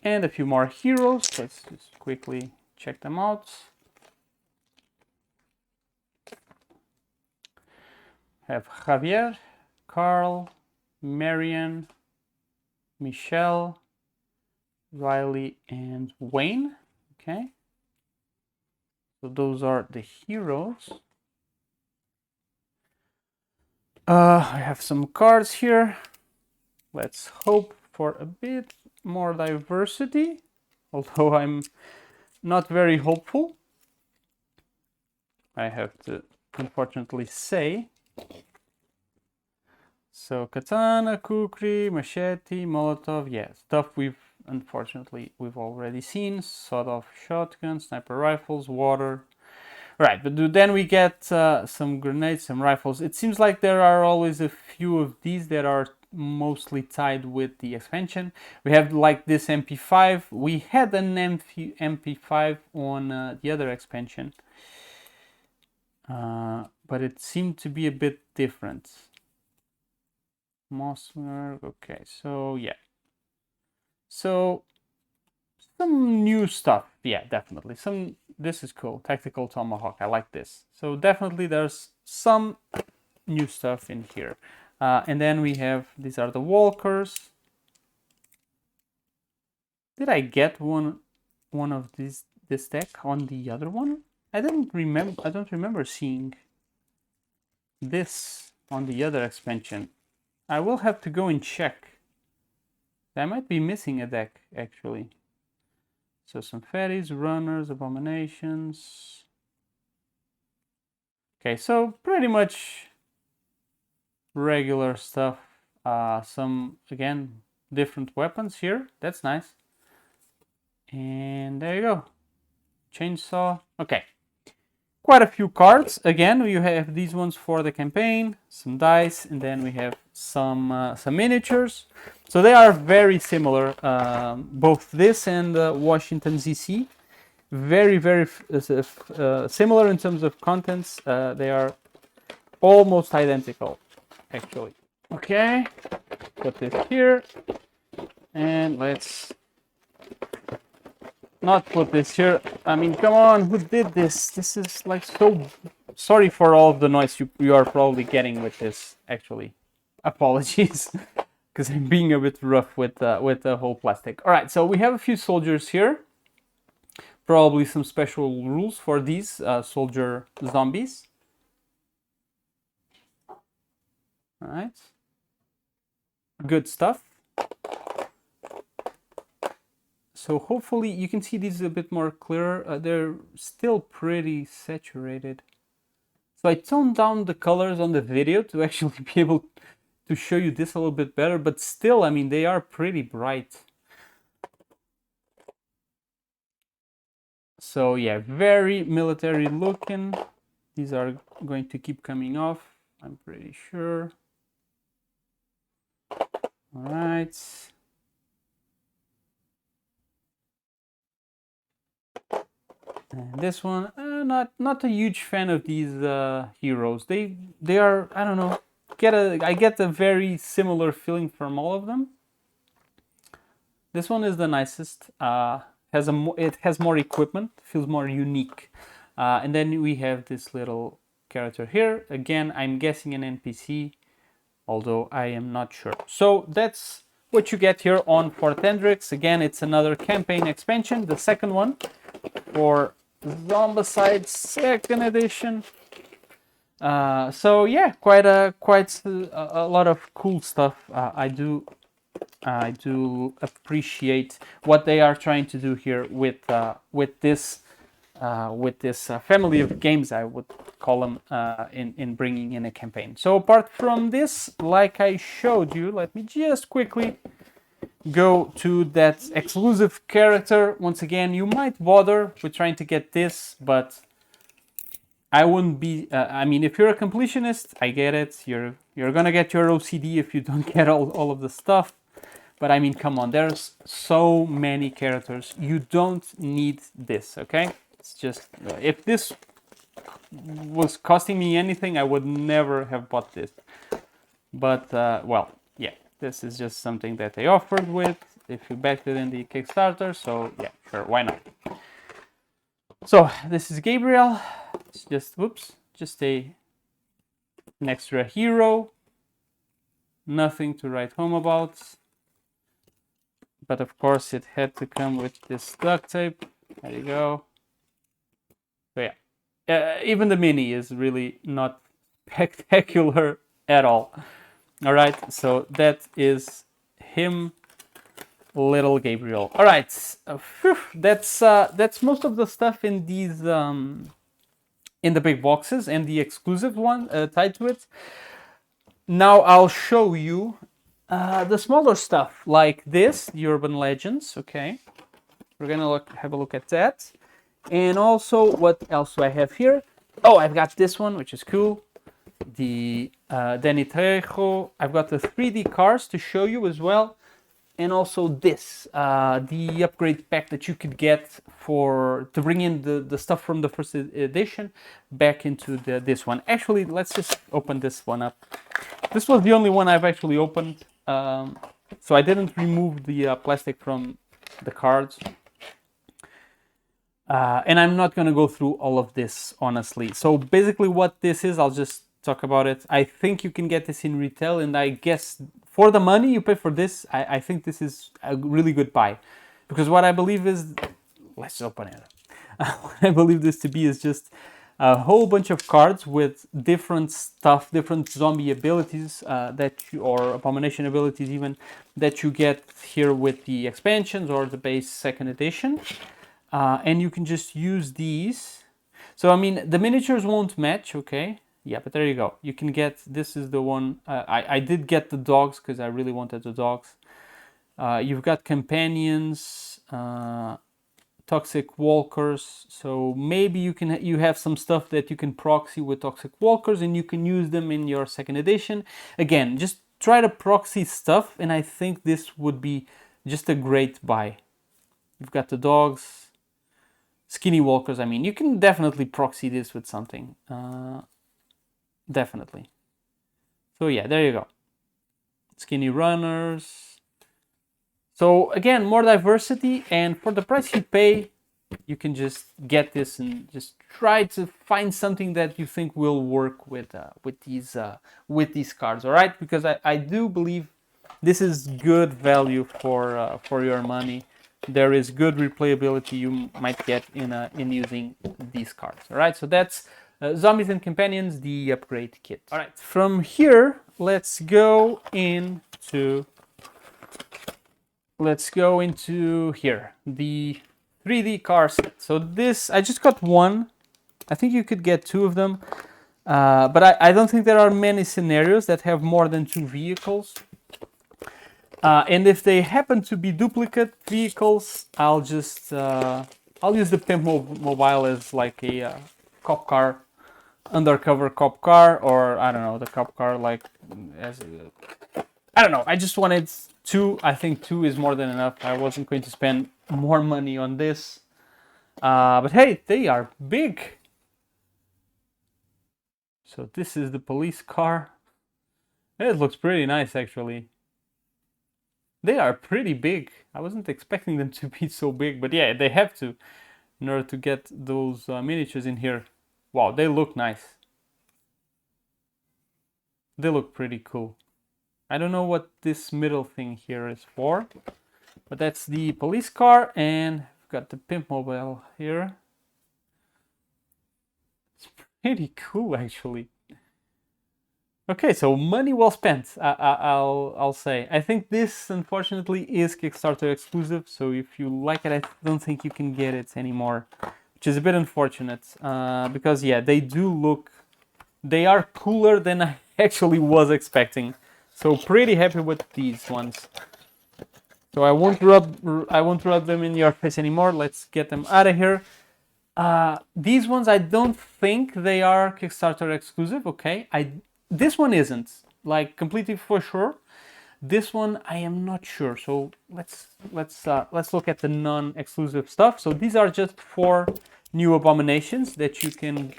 And a few more heroes. Let's just quickly check them out. Have Javier, Carl, Marion, Michelle, Riley, and Wayne. Okay. So those are the heroes. I have some cards here. Let's hope for a bit more diversity, although I'm not very hopeful, I have to unfortunately say. So katana, kukri, machete, molotov, yeah, stuff unfortunately we've already seen. Sawed-off shotgun, sniper rifles, water. Right, but then we get some grenades, some rifles. It seems like there are always a few of these that are mostly tied with the expansion. We have like this MP5. We had an MP5 on the other expansion, but it seemed to be a bit different. Mossberg, okay, so yeah. So some new stuff yeah, definitely. This is cool. Tactical Tomahawk. I like this. So definitely there's some new stuff in here. And then we have, these are the walkers. Did I get one of this deck on the other one? I don't remember seeing this on the other expansion. I will have to go and check. I might be missing a deck actually. So some fairies, runners, abominations. Okay, so pretty much regular stuff. Some, again, different weapons here. That's nice. And there you go. Chainsaw. Okay. Quite a few cards. Again, you have these ones for the campaign, some dice, and then we have some miniatures. So they are very similar, both this and Washington ZC. Very, very similar in terms of contents. They are almost identical, actually. Okay, put this here, and let's not put this here. I mean, come on, who did this? This is like so... Sorry for all of the noise you are probably getting with this, actually. Apologies, because I'm being a bit rough with the whole plastic. All right, so we have a few soldiers here. Probably some special rules for these soldier zombies. All right. Good stuff. So hopefully you can see these a bit more clearer. They're still pretty saturated. So I toned down the colors on the video to actually be able to show you this a little bit better, but still, I mean, they are pretty bright. So yeah, very military looking. These are going to keep coming off, I'm pretty sure. All right. And this one, not a huge fan of these heroes. They are, I don't know, I get a very similar feeling from all of them. This one is the nicest. It has more equipment, feels more unique. And then we have this little character here. Again, I'm guessing an NPC, although I am not sure. So that's what you get here on Fort Hendrix. Again, it's another campaign expansion, the second one for Zombicide 2nd edition. So yeah, quite a lot of cool stuff. I do appreciate what they are trying to do here with this family of games, I would call them, in bringing in a campaign. So apart from this, like I showed you, let me just quickly go to that exclusive character. Once again, you might bother with trying to get this, but I wouldn't be... I mean, if you're a completionist, I get it. You're gonna get your OCD if you don't get all of the stuff. But I mean, come on, there's so many characters. You don't need this, okay? It's just... if this was costing me anything, I would never have bought this. But, well, yeah. This is just something that they offered with, if you backed it in the Kickstarter, so yeah, sure, why not? So this is Gabriel. It's just, whoops, just an extra hero. Nothing to write home about. But of course it had to come with this duct tape. There you go. So yeah, even the mini is really not spectacular at all. All right, so that is him, little Gabriel. All right, that's most of the stuff in these in the big boxes and the exclusive one tied to it. Now I'll show you the smaller stuff like this, the Urban Legends. Okay, we're gonna have a look at that, and also what else do I have here? Oh, I've got this one, which is cool. The Danny Trejo. I've got the 3D cars to show you as well, and also this, the upgrade pack that you could get to bring in the stuff from the first edition back into this one. Actually, let's just open this one up. This was the only one I've actually opened, so I didn't remove the plastic from the cards. And I'm not going to go through all of this, honestly. So basically what this is, I'll just talk about it. I think you can get this in retail, and I guess for the money you pay for this, I think this is a really good buy. Because what I believe is, let's open it. What I believe this to be is just a whole bunch of cards with different stuff, different zombie abilities or abomination abilities even, that you get here with the expansions or the base second edition. And you can just use these. So, I mean, the miniatures won't match, okay? Yeah, but there you go. You can get, this is the one, I did get the dogs because I really wanted the dogs. You've got companions, toxic walkers. So maybe you have some stuff that you can proxy with toxic walkers and you can use them in your second edition. Again, just try to proxy stuff, and I think this would be just a great buy. You've got the dogs. Skinny walkers, I mean, you can definitely proxy this with something. Definitely. So yeah, there you go. Skinny runners. So again, more diversity, and for the price you pay, you can just get this and just try to find something that you think will work with these cards. All right, because I do believe this is good value for your money. There is good replayability you might get in using these cards. All right, so that's Zombies and Companions, the upgrade kit. All right, from here, let's go into here, the 3D car set. So this, I just got one. I think you could get two of them, but I don't think there are many scenarios that have more than two vehicles. And if they happen to be duplicate vehicles, I'll just I'll use the Pimp Mobile as like a cop car, undercover cop car, or I don't know, the cop car like as I don't know. I just wanted two. I think two is more than enough. I wasn't going to spend more money on this, but hey, they are big. So this is the police car. It looks pretty nice, actually. They are pretty big. I wasn't expecting them to be so big, but yeah, they have to in order to get those miniatures in here. Wow, they look nice. They look pretty cool. I don't know what this middle thing here is for, but that's the police car, and we've got the Pimp Mobile here. It's pretty cool, actually. Okay, so money well spent, I'll say. I think this, unfortunately, is Kickstarter exclusive, so if you like it, I don't think you can get it anymore, which is a bit unfortunate, because, yeah, they are cooler than I actually was expecting. So pretty happy with these ones. So I won't rub them in your face anymore. Let's get them out of here. These ones, I don't think they are Kickstarter exclusive, okay? This one isn't, like, completely for sure. This one I am not sure. So let's look at the non-exclusive stuff. So these are just 4 new abominations that you can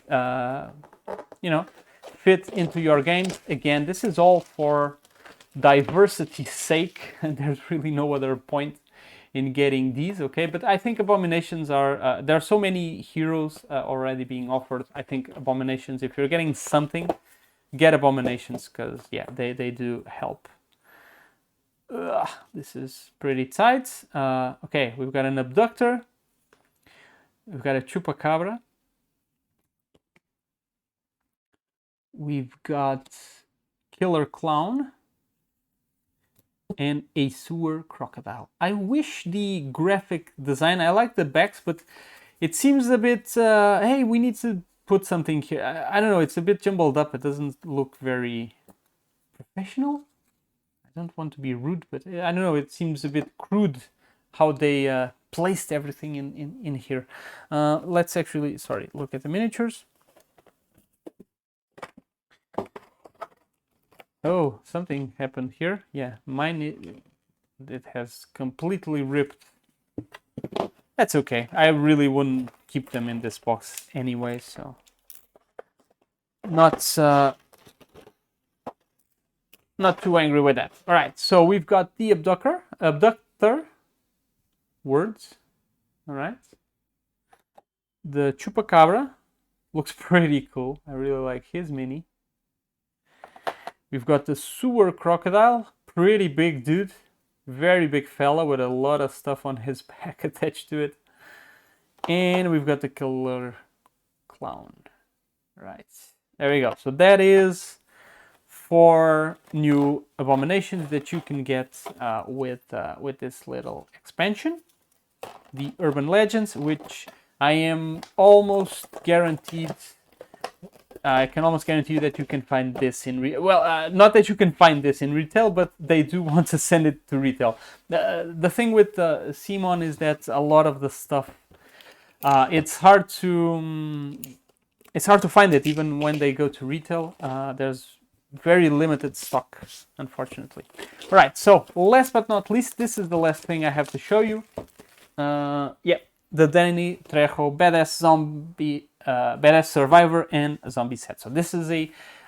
fit into your games. Again, this is all for diversity's sake, and there's really no other point in getting these, okay? But I think abominations are there are so many heroes already being offered. I think abominations, if you're getting something, get abominations, because yeah, they do help. This is pretty tight. Okay, we've got an abductor, we've got a chupacabra, we've got killer clown, and a sewer crocodile. I wish the graphic design, I like the backs, but it seems a bit hey, we need to put something here. I don't know, it's a bit jumbled up. It doesn't look very professional. I don't want to be rude, but I don't know, it seems a bit crude how they placed everything in here. Let's actually, look at the miniatures. Oh, something happened here. Yeah, mine, it has completely ripped. That's okay. I really wouldn't keep them in this box anyway, so not too angry with that. All right, so we've got the abductor, words. All right. The Chupacabra looks pretty cool. I really like his mini. We've got the Sewer Crocodile, pretty big dude, very big fella with a lot of stuff on his back attached to it. And we've got the Killer Clown. Right, there we go. So that is 4 new abominations that you can get with this little expansion. The Urban Legends, which I am almost guaranteed. I can almost guarantee you that you can find this in not that you can find this in retail, but they do want to send it to retail. The thing with Simon is that a lot of the stuff, it's hard to find it even when they go to retail. There's very limited stock, unfortunately. All right, so last but not least, this is the last thing I have to show you. Yeah, the Danny Trejo Badass Survivor and Zombie set. So this is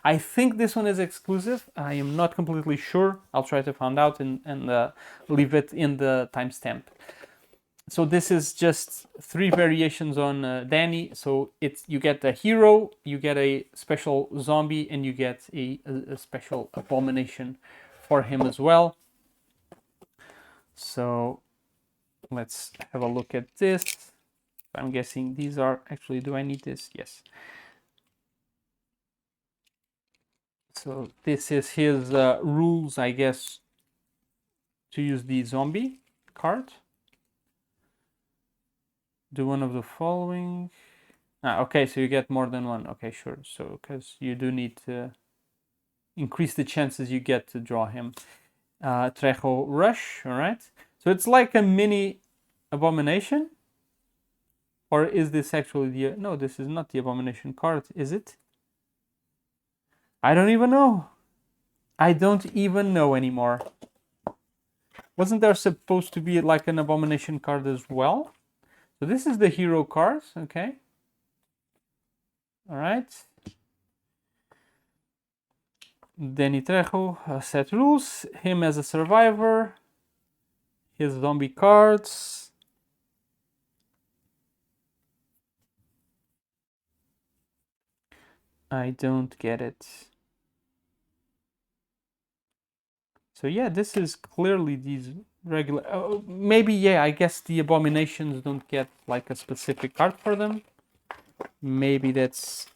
I think this one is exclusive. I am not completely sure. I'll try to find out and leave it in the timestamp. So this is just 3 variations on Danny. So you get a hero, you get a special zombie, and you get a special abomination for him as well. So let's have a look at this. I'm guessing these are actually, do I need this? Yes. So this is his rules, I guess, to use the zombie card. Do one of the following. Okay, so you get more than one. Okay, sure. So because you do need to increase the chances you get to draw him. Trejo Rush, all right. So it's like a mini abomination. Or is this actually the... No, this is not the abomination card, is it? I don't even know. I don't even know anymore. Wasn't there supposed to be like an abomination card as well? So this is the hero card, okay. All right. Danny Trejo, set rules. Him as a survivor. His zombie cards. I don't get it. So yeah, this is clearly these regular... maybe, yeah, I guess the abominations don't get like a specific card for them. Maybe that's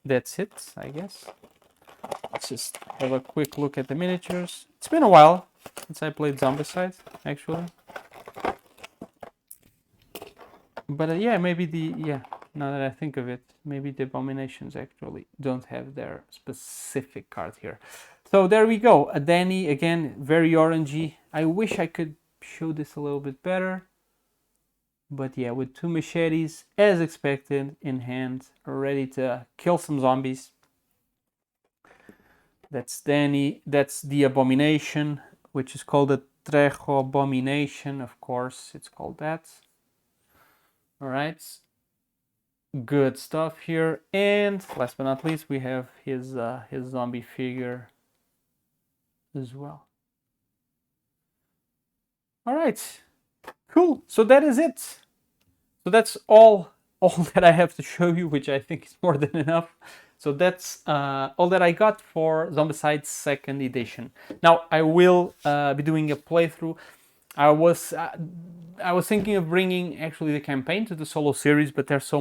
it, I guess. Let's just have a quick look at the miniatures. It's been a while since I played Zombicide, actually. But yeah, maybe now that I think of it, maybe the abominations actually don't have their specific card here. So there we go. A Danny, again, very orangey. I wish I could show this a little bit better. But yeah, with 2 machetes, as expected, in hand, ready to kill some zombies. That's Danny. That's the Abomination, which is called the Trejo Abomination. Of course, it's called that. All right. Good stuff here. And last but not least, we have his zombie figure as well. All right. Cool. So that is it. So that's all that I have to show you, which I think is more than enough. So that's all that I got for Zombicide 2nd edition. Now I will be doing a playthrough. I was thinking of bringing actually the campaign to the solo series, but there's so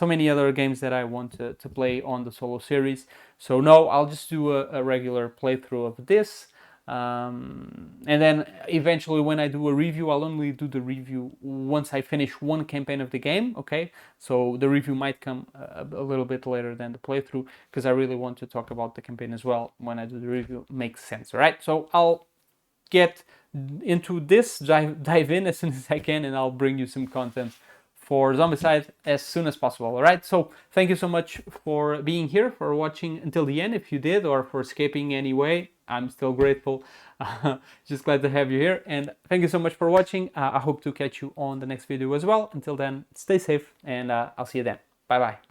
many other games that I want to play on the solo series. So no, I'll just do a regular playthrough of this. And then eventually when I do a review, I'll only do the review once I finish one campaign of the game, okay? So the review might come a little bit later than the playthrough, because I really want to talk about the campaign as well when I do the review. Makes sense, all right? So I'll get into this, dive in as soon as I can, and I'll bring you some content for Zombicide as soon as possible, all right? So thank you so much for being here, for watching until the end, if you did, or for escaping anyway. I'm still grateful. Just glad to have you here, and thank you so much for watching. I hope to catch you on the next video as well. Until then, stay safe, and I'll see you then. Bye bye.